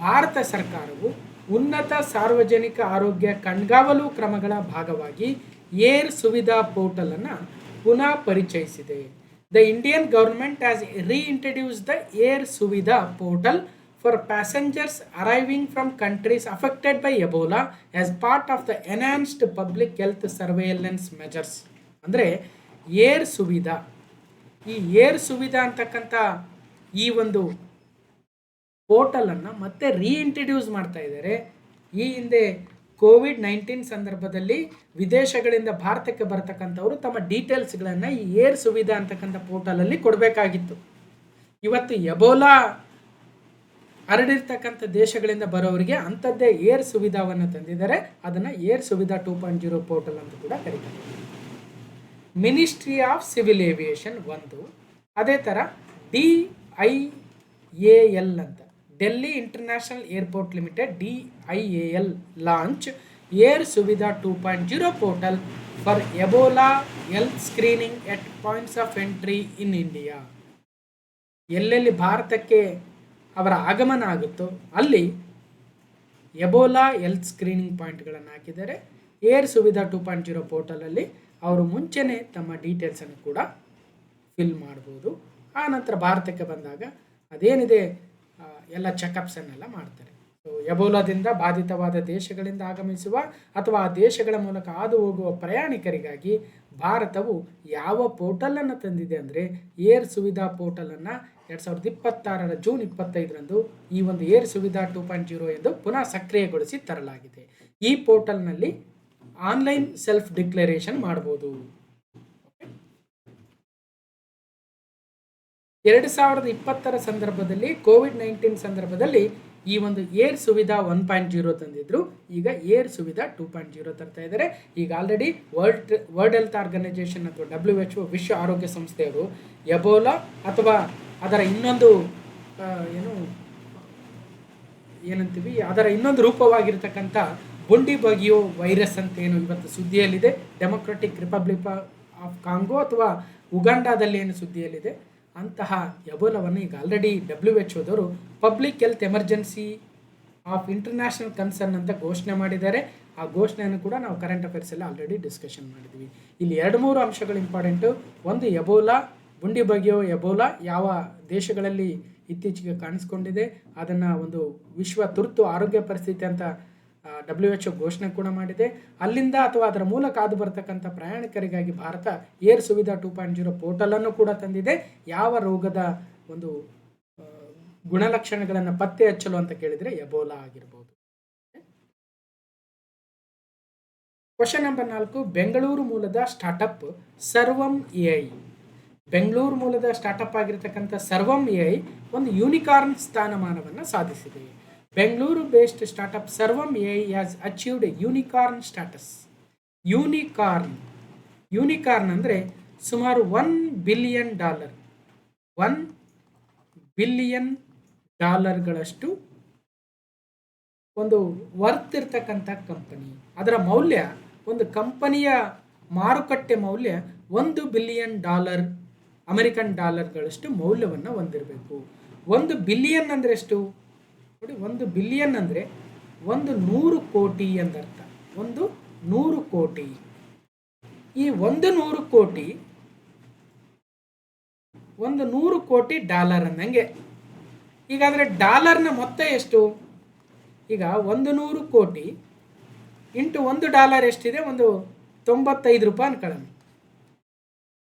ಭಾರತ ಸರ್ಕಾರವು ಉನ್ನತ ಸಾರ್ವಜನಿಕ ಆರೋಗ್ಯ ಕಣ್ಗಾವಲು ಕ್ರಮಗಳ ಭಾಗವಾಗಿ ಏರ್ ಸುವಿಧಾ ಪೋರ್ಟಲನ್ನು ಪುನಃ ಪರಿಚಯಿಸಿದೆ. The Indian government has reintroduce the air Suvidha portal for passengers arriving from countries affected by Ebola as part of the enhanced public health surveillance measures. ಅಂದರೆ ಏರ್ ಸುವಿಧಾ, ಈ ಏರ್ ಸುವಿಧಾ ಅಂತಕ್ಕಂಥ ಈ ಒಂದು ಪೋರ್ಟಲನ್ನು ಮತ್ತೆ ರೀಇಂಟ್ರಡ್ಯೂಸ್ ಮಾಡ್ತಾ ಇದ್ದಾರೆ. ಈ ಹಿಂದೆ COVID-19 ಸಂದರ್ಭದಲ್ಲಿ ವಿದೇಶಗಳಿಂದ ಭಾರತಕ್ಕೆ ಬರ್ತಕ್ಕಂಥವರು ತಮ್ಮ ಡೀಟೇಲ್ಸ್ಗಳನ್ನು ಈ ಏರ್ ಸುವಿಧಾ ಅಂತಕ್ಕಂಥ ಪೋರ್ಟಲಲ್ಲಿ ಕೊಡಬೇಕಾಗಿತ್ತು. ಇವತ್ತು ಎಬೋಲಾ ಹರಡಿರ್ತಕ್ಕಂಥ ದೇಶಗಳಿಂದ ಬರೋರಿಗೆ ಅಂಥದ್ದೇ ಏರ್ ಸುವಿಧಾವನ್ನು ತಂದಿದ್ದಾರೆ. ಅದನ್ನು ಏರ್ ಸುವಿಧಾ 2.0 ಪೋರ್ಟಲ್ ಅಂತ ಕೂಡ ಕರೀತಾರೆ. ಮಿನಿಸ್ಟ್ರಿ ಆಫ್ ಸಿವಿಲ್ ಏವಿಯೇಷನ್ ಒಂದು, ಅದೇ ಥರ DIAL ಅಂತ, Delhi international airport limited DIAL launch air Suvidha 2.0 portal for Ebola health screening at points of entry in India. ಎಲ್ಲೆಲ್ಲಿ ಭಾರತಕ್ಕೆ ಅವರ ಆಗಮನ ಆಗುತ್ತೋ ಅಲ್ಲಿ ಎಬೋಲಾ ಹೆಲ್ತ್ ಸ್ಕ್ರೀನಿಂಗ್ ಪಾಯಿಂಟ್ಗಳನ್ನು ಹಾಕಿದ್ದಾರೆ. ಏರ್ ಸುವಿಧಾ 2.0 ಪೋರ್ಟಲಲ್ಲಿ ಅವರು ಮುಂಚೆನೇ ತಮ್ಮ ಡೀಟೇಲ್ಸನ್ನು ಕೂಡ ಫಿಲ್ ಮಾಡ್ಬೋದು. ಆ ನಂತರ ಭಾರತಕ್ಕೆ ಬಂದಾಗ ಅದೇನಿದೆ ಎಲ್ಲ ಚೆಕಪ್ಸನ್ನೆಲ್ಲ ಮಾಡ್ತಾರೆ. ಸೊ ಎಬೋಲಾದಿಂದ ಬಾಧಿತವಾದ ದೇಶಗಳಿಂದ ಆಗಮಿಸುವ ಅಥವಾ ಆ ದೇಶಗಳ ಮೂಲಕ ಹಾದು ಹೋಗುವ ಪ್ರಯಾಣಿಕರಿಗಾಗಿ ಭಾರತವು ಯಾವ ಪೋರ್ಟಲನ್ನು ತಂದಿದೆ ಅಂದರೆ ಏರ್ ಸುವಿಧಾ ಪೋರ್ಟಲನ್ನು 2026 ಜೂನ್ 25ರಂದು ಈ ಒಂದು ಏರ್ ಸುವಿಧಾ 2.0 ಎಂದು ಪುನಃ ಸಕ್ರಿಯಗೊಳಿಸಿ ತರಲಾಗಿದೆ. ಈ ಪೋರ್ಟಲ್ನಲ್ಲಿ ಆನ್ಲೈನ್ ಸೆಲ್ಫ್ ಡಿಕ್ಲರೇಷನ್ ಮಾಡ್ಬೋದು. 2020 ಸಂದರ್ಭದಲ್ಲಿ ಕೋವಿಡ್-19 ಸಂದರ್ಭದಲ್ಲಿ ಈ ಒಂದು ಏರ್ ಸುವಿಧಾ 1.0 ತಂದಿದ್ರು. ಈಗ ಏರ್ ಸುವಿಧಾ 2.0 ತರ್ತಾ ಇದ್ದಾರೆ. ಈಗ ಆಲ್ರೆಡಿ ವರ್ಲ್ಡ್ ಹೆಲ್ತ್ ಆರ್ಗನೈಸೇಷನ್ ಅಥವಾ WHO ವಿಶ್ವ ಆರೋಗ್ಯ ಸಂಸ್ಥೆಯವರು ಎಬೋಲಾ ಅಥವಾ ಅದರ ಇನ್ನೊಂದು ಏನಂತೀವಿ ಅದರ ಇನ್ನೊಂದು ರೂಪವಾಗಿರ್ತಕ್ಕಂಥ ಬುಂಡಿ ಬಗಿಯೋ ವೈರಸ್ ಅಂತ ಏನು ಇವತ್ತು ಸುದ್ದಿಯಲ್ಲಿದೆ, ಡೆಮೊಕ್ರೆಟಿಕ್ ರಿಪಬ್ಲಿಕ್ ಆಫ್ ಕಾಂಗೋ ಅಥವಾ ಉಗಾಂಡಾದಲ್ಲಿ ಏನು ಸುದ್ದಿಯಲ್ಲಿದೆ, ಅಂತಹ ಎಬೋಲಾವನ್ನು ಈಗ already WHO public health emergency of international concern ಅಂತ ಘೋಷಣೆ ಮಾಡಿದ್ದಾರೆ. ಆ ಘೋಷಣೆಯನ್ನು ಕೂಡ ನಾವು ಕರೆಂಟ್ ಅಫೇರ್ಸಲ್ಲಿ ಆಲ್ರೆಡಿ ಡಿಸ್ಕಷನ್ ಮಾಡಿದ್ವಿ. ಇಲ್ಲಿ 2-3 ಅಂಶಗಳು ಇಂಪಾರ್ಟೆಂಟು. ಒಂದು, ಎಬೋಲಾ, ಬುಂಡಿ ಬಗೆಯೋ ಎಬೋಲಾ ಯಾವ ದೇಶಗಳಲ್ಲಿ ಇತ್ತೀಚೆಗೆ ಕಾಣಿಸ್ಕೊಂಡಿದೆ, ಅದನ್ನು ಒಂದು ವಿಶ್ವ ತುರ್ತು ಆರೋಗ್ಯ ಪರಿಸ್ಥಿತಿ ಅಂತ WHO ಘೋಷಣೆ ಕೂಡ ಮಾಡಿದೆ. ಅಲ್ಲಿಂದ ಅಥವಾ ಅದರ ಮೂಲಕ ಹಾದು ಬರ್ತಕ್ಕಂಥ ಪ್ರಯಾಣಿಕರಿಗಾಗಿ ಭಾರತ ಏರ್ ಸುವಿಧಾ 2.0 ಪೋರ್ಟಲನ್ನು ಕೂಡ ತಂದಿದೆ. ಯಾವ ರೋಗದ ಒಂದು ಗುಣಲಕ್ಷಣಗಳನ್ನು ಪತ್ತೆ ಹಚ್ಚಲು ಅಂತ ಕೇಳಿದರೆ ಎಬೋಲಾ ಆಗಿರ್ಬೋದು. ಕ್ವಶನ್ ನಂಬರ್ 4, ಬೆಂಗಳೂರು ಮೂಲದ ಸ್ಟಾರ್ಟಪ್ ಸರ್ವಂ AI. ಬೆಂಗಳೂರು ಮೂಲದ ಸ್ಟಾರ್ಟಪ್ ಆಗಿರ್ತಕ್ಕಂಥ ಸರ್ವಂ AI ಒಂದು ಯೂನಿಕಾರ್ನ್ ಸ್ಥಾನಮಾನವನ್ನು ಸಾಧಿಸಿದೆ. ಬೆಂಗಳೂರು ಬೇಸ್ಡ್ ಸ್ಟಾರ್ಟಪ್ ಸರ್ವಂ AI has achieved unicorn status. Unicorn ಅಂದರೆ ಸುಮಾರು $1 ಬಿಲಿಯನ್ ಡಾಲರ್ಗಳಷ್ಟು ಒಂದು ವರ್ತ್ ಇರ್ತಕ್ಕಂಥ ಕಂಪನಿ. ಅದರ ಮೌಲ್ಯ, ಒಂದು ಕಂಪನಿಯ ಮಾರುಕಟ್ಟೆ ಮೌಲ್ಯ $1 ಬಿಲಿಯನ್ ಅಮೆರಿಕನ್ ಡಾಲರ್ಗಳಷ್ಟು ಮೌಲ್ಯವನ್ನು ಹೊಂದಿರಬೇಕು. 1 ಬಿಲಿಯನ್ ಅಂದರೆ ಎಷ್ಟು ನೋಡಿ, 1 ಬಿಲಿಯನ್ ಅಂದರೆ 100 ಕೋಟಿ ಎಂದರ್ಥ. 100 ಕೋಟಿ. ಈ 100 ಕೋಟಿ ಡಾಲರ್ ಅಂದಂಗೆ. ಈಗಾದರೆ ಡಾಲರ್ನ ಮೊತ್ತ ಎಷ್ಟು? ಈಗ 100 ಕೋಟಿ ಇಂಟು $1 ಎಷ್ಟಿದೆ? ಒಂದು 95 ರೂಪಾಯಿ ಅನ್ಕೊಳ್ಳೋಣ.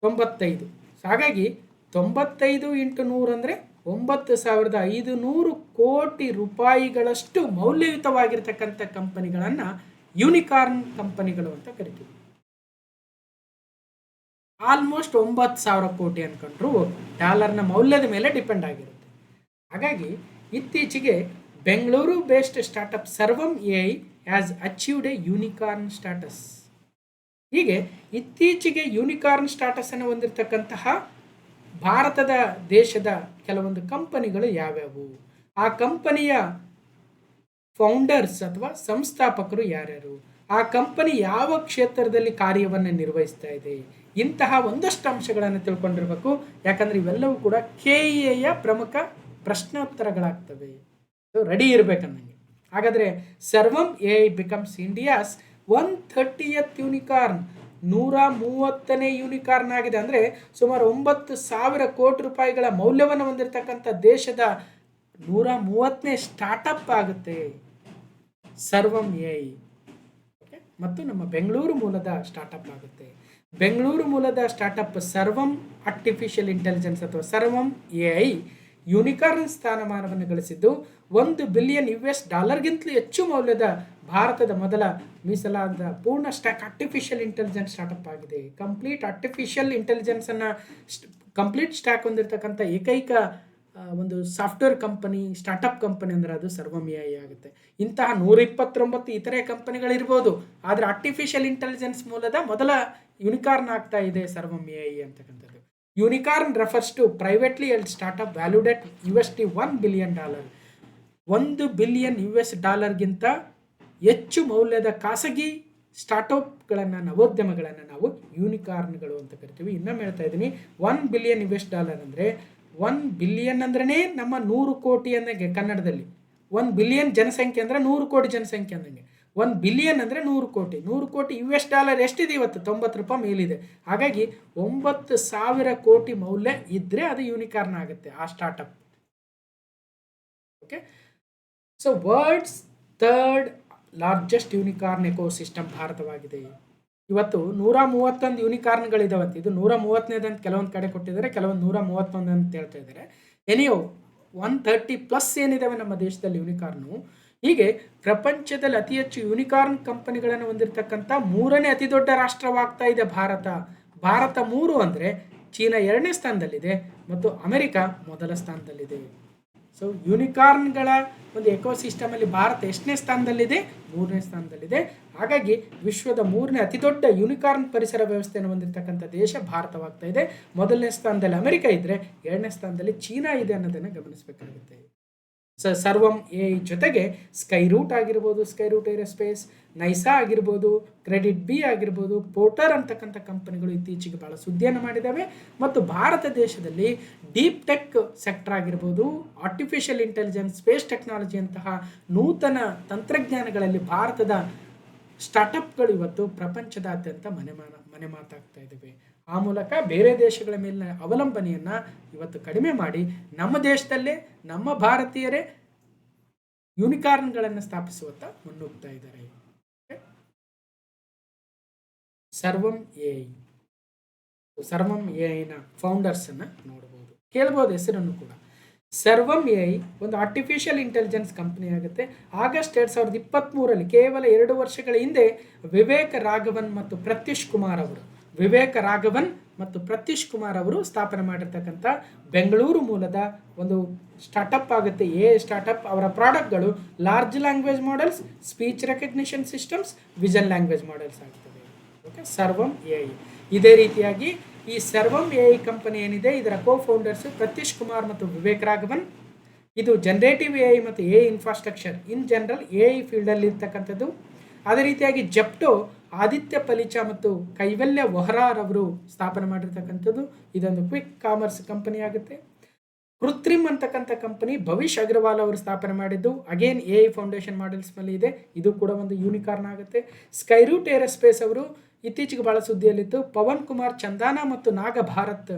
95. ಹಾಗಾಗಿ 95 ಇಂಟು 100 ಅಂದರೆ 9,500 ಕೋಟಿ ರೂಪಾಯಿಗಳಷ್ಟು ಮೌಲ್ಯಯುತವಾಗಿರ್ತಕ್ಕಂಥ ಕಂಪನಿಗಳನ್ನು ಯೂನಿಕಾರ್ನ್ ಕಂಪನಿಗಳು ಅಂತ ಕರಿತೀವಿ. ಆಲ್ಮೋಸ್ಟ್ 9,000 ಕೋಟಿ ಅನ್ಕೊಂಡ್ರು ಡಾಲರ್ನ ಮೌಲ್ಯದ ಮೇಲೆ ಡಿಪೆಂಡ್ ಆಗಿರುತ್ತೆ. ಹಾಗಾಗಿ ಇತ್ತೀಚೆಗೆ ಬೆಂಗಳೂರು ಬೇಸ್ಡ್ ಸ್ಟಾರ್ಟಪ್ ಸರ್ವಂ AI has achieved A unicorn status. ಹೀಗೆ ಇತ್ತೀಚೆಗೆ ಯೂನಿಕಾರ್ನ್ ಸ್ಟಾಟಸ್ ಅನ್ನು ಹೊಂದಿರತಕ್ಕಂತಹ ಭಾರತದ ದೇಶದ ಕೆಲವೊಂದು ಕಂಪನಿಗಳು ಯಾವ್ಯಾವು, ಆ ಕಂಪನಿಯ ಫೌಂಡರ್ಸ್ ಅಥವಾ ಸಂಸ್ಥಾಪಕರು ಯಾರ್ಯಾರು, ಆ ಕಂಪನಿ ಯಾವ ಕ್ಷೇತ್ರದಲ್ಲಿ ಕಾರ್ಯವನ್ನು ನಿರ್ವಹಿಸ್ತಾ ಇದೆ, ಇಂತಹ ಒಂದಷ್ಟು ಅಂಶಗಳನ್ನು ತಿಳ್ಕೊಂಡಿರ್ಬೇಕು. ಯಾಕಂದರೆ ಇವೆಲ್ಲವೂ ಕೂಡ KEAಯ ಪ್ರಮುಖ ಪ್ರಶ್ನೋತ್ತರಗಳಾಗ್ತವೆ. ರೆಡಿ ಇರಬೇಕನ್ನಂಗೆ. ಹಾಗಾದರೆ Sarvam AI becomes India's 130th unicorn, 130ನೇ ಯೂನಿಕಾರ್ನ್ ಆಗಿದೆ. ಅಂದರೆ ಸುಮಾರು 9,000 ಕೋಟಿ ರೂಪಾಯಿಗಳ ಮೌಲ್ಯವನ್ನು ಹೊಂದಿರತಕ್ಕಂಥ ದೇಶದ 130ನೇ ಸ್ಟಾರ್ಟಪ್ ಆಗುತ್ತೆ ಸರ್ವಂ AI. ಓಕೆ, ಮತ್ತು ನಮ್ಮ ಬೆಂಗಳೂರು ಮೂಲದ ಸ್ಟಾರ್ಟಪ್ ಆಗುತ್ತೆ. ಬೆಂಗಳೂರು ಮೂಲದ ಸ್ಟಾರ್ಟಪ್ ಸರ್ವಂ ಆರ್ಟಿಫಿಷಿಯಲ್ ಇಂಟೆಲಿಜೆನ್ಸ್ ಅಥವಾ ಸರ್ವಂ AI ಯೂನಿಕಾರ್ನ್ ಸ್ಥಾನಮಾನವನ್ನು ಗಳಿಸಿದ್ದು $1 ಬಿಲಿಯನ್ ಗಿಂತಲೂ ಹೆಚ್ಚು ಮೌಲ್ಯದ ಭಾರತದ ಮೊದಲ ಮೀಸಲಾದ ಪೂರ್ಣ ಸ್ಟ್ಯಾಕ್ ಆರ್ಟಿಫಿಷಿಯಲ್ ಇಂಟೆಲಿಜೆನ್ಸ್ ಸ್ಟಾರ್ಟಪ್ ಆಗಿದೆ. ಕಂಪ್ಲೀಟ್ ಆರ್ಟಿಫಿಷಿಯಲ್ ಇಂಟೆಲಿಜೆನ್ಸನ್ನು ಕಂಪ್ಲೀಟ್ ಸ್ಟ್ಯಾಕ್ ಹೊಂದಿರತಕ್ಕಂಥ ಏಕೈಕ ಒಂದು ಸಾಫ್ಟ್ವೇರ್ ಕಂಪನಿ, ಸ್ಟಾರ್ಟಪ್ ಕಂಪನಿ ಅಂದರೆ ಅದು ಸರ್ವಂ AI ಆಗುತ್ತೆ. ಇಂತಹ 129 ಇತರೆ ಕಂಪನಿಗಳಿರ್ಬೋದು, ಆದರೆ ಆರ್ಟಿಫಿಷಿಯಲ್ ಇಂಟೆಲಿಜೆನ್ಸ್ ಮೂಲದ ಮೊದಲ ಯೂನಿಕಾರ್ನ್ ಆಗ್ತಾ ಇದೆ ಸರ್ವಂ AI ಅಂತಕ್ಕಂಥದ್ದು. Unicorn refers to privately held startup valued at $1 billion. $1 billion ಹೆಚ್ಚು ಮೌಲ್ಯದ ಖಾಸಗಿ ಸ್ಟಾರ್ಟಪ್ಗಳನ್ನು, ನವೋದ್ಯಮಗಳನ್ನು ನಾವು ಯೂನಿಕಾರ್ನ್ಗಳು ಅಂತ ಕರಿತೀವಿ. ಇನ್ನೊಮ್ಮೆ ಹೇಳ್ತಾ ಇದ್ದೀನಿ, $1 ಬಿಲಿಯನ್ ಅಂದರೆ 1 ಬಿಲಿಯನ್ ಅಂದ್ರೇ ನಮ್ಮ 100 ಕೋಟಿ ಅಂದಂಗೆ ಕನ್ನಡದಲ್ಲಿ. 1 ಬಿಲಿಯನ್ ಜನಸಂಖ್ಯೆ ಅಂದರೆ 100 ಕೋಟಿ ಜನಸಂಖ್ಯೆ ಅಂದಂಗೆ. 1 ಬಿಲಿಯನ್ ಅಂದರೆ 100 ಕೋಟಿ. $100 ಕೋಟಿ ಎಷ್ಟಿದೆ ಇವತ್ತು? $90 ಮೇಲಿದೆ. ಹಾಗಾಗಿ 9,000 ಕೋಟಿ ಮೌಲ್ಯ ಇದ್ದರೆ ಅದು ಯೂನಿಕಾರ್ನ್ ಆಗುತ್ತೆ ಆ startup. Okay, so world's third largest unicorn ecosystem ಭಾರತವಾಗಿದೆ. ಇವತ್ತು 131 ಯೂನಿಕಾರ್ನ್ಗಳಿದಾವಂತೆ. ಇದು 130ನೇದು ಅಂತ ಕೆಲವೊಂದು ಕಡೆ ಕೊಟ್ಟಿದ್ದಾರೆ, ಕೆಲವೊಂದು 131 ಅಂತ ಹೇಳ್ತಾ ಇದ್ದಾರೆ. ಎನಿಯೋ 130+ ಏನಿದಾವೆ ನಮ್ಮ ದೇಶದಲ್ಲಿ ಯೂನಿಕಾರ್ನು. ಹೀಗೆ ಪ್ರಪಂಚದಲ್ಲಿ ಅತಿ ಹೆಚ್ಚು ಯೂನಿಕಾರ್ನ್ ಕಂಪನಿಗಳನ್ನು ಹೊಂದಿರತಕ್ಕಂಥ 3ನೇ ಅತಿ ದೊಡ್ಡ ರಾಷ್ಟ್ರವಾಗ್ತಾ ಇದೆ ಭಾರತ. ಭಾರತ 3 ಅಂದರೆ ಚೀನಾ 2ನೇ ಸ್ಥಾನದಲ್ಲಿದೆ ಮತ್ತು ಅಮೆರಿಕ ಮೊದಲ ಸ್ಥಾನದಲ್ಲಿದೆ. ಸೊ ಯೂನಿಕಾರ್ನ್ಗಳ ಒಂದು ಎಕೋಸಿಸ್ಟಮಲ್ಲಿ ಭಾರತ ಎಷ್ಟನೇ ಸ್ಥಾನದಲ್ಲಿದೆ? 3ನೇ ಸ್ಥಾನದಲ್ಲಿದೆ. ಹಾಗಾಗಿ ವಿಶ್ವದ 3ನೇ ಅತಿ ದೊಡ್ಡ ಯೂನಿಕಾರ್ನ್ ಪರಿಸರ ವ್ಯವಸ್ಥೆಯನ್ನು ಹೊಂದಿರತಕ್ಕಂಥ ದೇಶ ಭಾರತವಾಗ್ತಾ ಇದೆ. ಮೊದಲನೇ ಸ್ಥಾನದಲ್ಲಿ ಅಮೆರಿಕ ಇದ್ದರೆ 2ನೇ ಸ್ಥಾನದಲ್ಲಿ ಚೀನಾ ಇದೆ ಅನ್ನೋದನ್ನು ಗಮನಿಸಬೇಕಾಗುತ್ತೆ. ಸರ್ವಂ AI ಜೊತೆಗೆ ಸ್ಕೈರೂಟ್ ಆಗಿರ್ಬೋದು, ಸ್ಕೈರೂಟ್ ಏರೋಸ್ಪೇಸ್, ನೈಸಾ ಆಗಿರ್ಬೋದು, ಕ್ರೆಡಿಟ್ ಬಿ ಆಗಿರ್ಬೋದು, ಪೋರ್ಟರ್ ಅಂತಕ್ಕಂಥ ಕಂಪನಿಗಳು ಇತ್ತೀಚೆಗೆ ಭಾಳ ಸುದ್ದಿಯನ್ನು ಮಾಡಿದ್ದಾವೆ. ಮತ್ತು ಭಾರತ ದೇಶದಲ್ಲಿ ಡೀಪ್ ಟೆಕ್ ಸೆಕ್ಟರ್ ಆಗಿರ್ಬೋದು, ಆರ್ಟಿಫಿಷಿಯಲ್ ಇಂಟೆಲಿಜೆನ್ಸ್, ಸ್ಪೇಸ್ ಟೆಕ್ನಾಲಜಿ ಅಂತಹ ನೂತನ ತಂತ್ರಜ್ಞಾನಗಳಲ್ಲಿ ಭಾರತದ ಸ್ಟಾರ್ಟಪ್ಗಳು ಇವತ್ತು ಪ್ರಪಂಚದಾದ್ಯಂತ ಮನೆ ಮಾತಾಗ್ತಾ ಇದ್ದಾವೆ. ಆ ಮೂಲಕ ಬೇರೆ ದೇಶಗಳ ಮೇಲಿನ ಅವಲಂಬನೆಯನ್ನು ಇವತ್ತು ಕಡಿಮೆ ಮಾಡಿ ನಮ್ಮ ದೇಶದಲ್ಲೇ ನಮ್ಮ ಭಾರತೀಯರೇ ಯೂನಿಕಾರ್ನ್ಗಳನ್ನು ಸ್ಥಾಪಿಸುವತ್ತ ಮುನ್ನುಗ್ತಾ ಇದ್ದಾರೆ. ಸರ್ವಂ AI ನ ಫೌಂಡರ್ಸನ್ನು ನೋಡ್ಬೋದು, ಕೇಳ್ಬೋದು ಹೆಸರನ್ನು ಕೂಡ. ಸರ್ವಂ AI ಒಂದು ಆರ್ಟಿಫಿಷಿಯಲ್ ಇಂಟೆಲಿಜೆನ್ಸ್ ಕಂಪನಿ ಆಗುತ್ತೆ. ಆಗಸ್ಟ್ 2023 ಕೇವಲ 2 ವರ್ಷಗಳ ಹಿಂದೆ ವಿವೇಕ್ ರಾಘವನ್ ಮತ್ತು ಪ್ರತ್ಯೂಷ್ ಕುಮಾರ್ ಅವರು ಸ್ಥಾಪನೆ ಮಾಡಿರ್ತಕ್ಕಂಥ ಬೆಂಗಳೂರು ಮೂಲದ ಒಂದು ಸ್ಟಾರ್ಟಪ್ ಆಗುತ್ತೆ. AI startup. ಅವರ ಪ್ರಾಡಕ್ಟ್ಗಳು large language models, speech recognition systems, vision language models ಆಗ್ತದೆ. Okay, Sarvam AI. ಇದೇ ರೀತಿಯಾಗಿ ಈ ಸರ್ವಂ AI ಕಂಪನಿ ಏನಿದೆ, ಇದರ ಕೋ-ಫೌಂಡರ್ಸ್ ಪ್ರತ್ಯೂಷ್ ಕುಮಾರ್ ಮತ್ತು ವಿವೇಕ್ ರಾಘವನ್. ಇದು ಜನರೇಟಿವ್ AI ಮತ್ತು AI infrastructure in general AI ಫೀಲ್ಡಲ್ಲಿ ಇರ್ತಕ್ಕಂಥದ್ದು. ಅದೇ ರೀತಿಯಾಗಿ ಜೆಪ್ಟೋ ಆದಿತ್ಯ ಪಲಿಚಾ ಮತ್ತು ಕೈವಲ್ಯ ವೊಹರಾರ್ ಅವರು ಸ್ಥಾಪನೆ ಮಾಡಿರ್ತಕ್ಕಂಥದ್ದು. ಇದೊಂದು ಕ್ವಿಕ್ ಕಾಮರ್ಸ್ ಕಂಪನಿ ಆಗುತ್ತೆ. ಕೃತ್ರಿಮ್ ಅಂತಕ್ಕಂಥ ಕಂಪನಿ ಭವಿಷ್ ಅಗ್ರವಾಲ್ ಅವರು ಸ್ಥಾಪನೆ ಮಾಡಿದ್ದು, ಅಗೇನ್ AI ಫೌಂಡೇಶನ್ ಮಾಡೆಲ್ಸ್ ಮೇಲೆ ಇದೆ. ಇದು ಕೂಡ ಒಂದು ಯೂನಿಕಾರ್ನ್ ಆಗುತ್ತೆ. ಸ್ಕೈರೂಟ್ ಏರೋಸ್ಪೇಸ್ ಅವರು ಇತ್ತೀಚೆಗೆ ಭಾಳ ಸುದ್ದಿಯಲ್ಲಿತ್ತು. ಪವನ್ ಕುಮಾರ್ ಚಂದಾನ ಮತ್ತು ನಾಗ ಭಾರತ್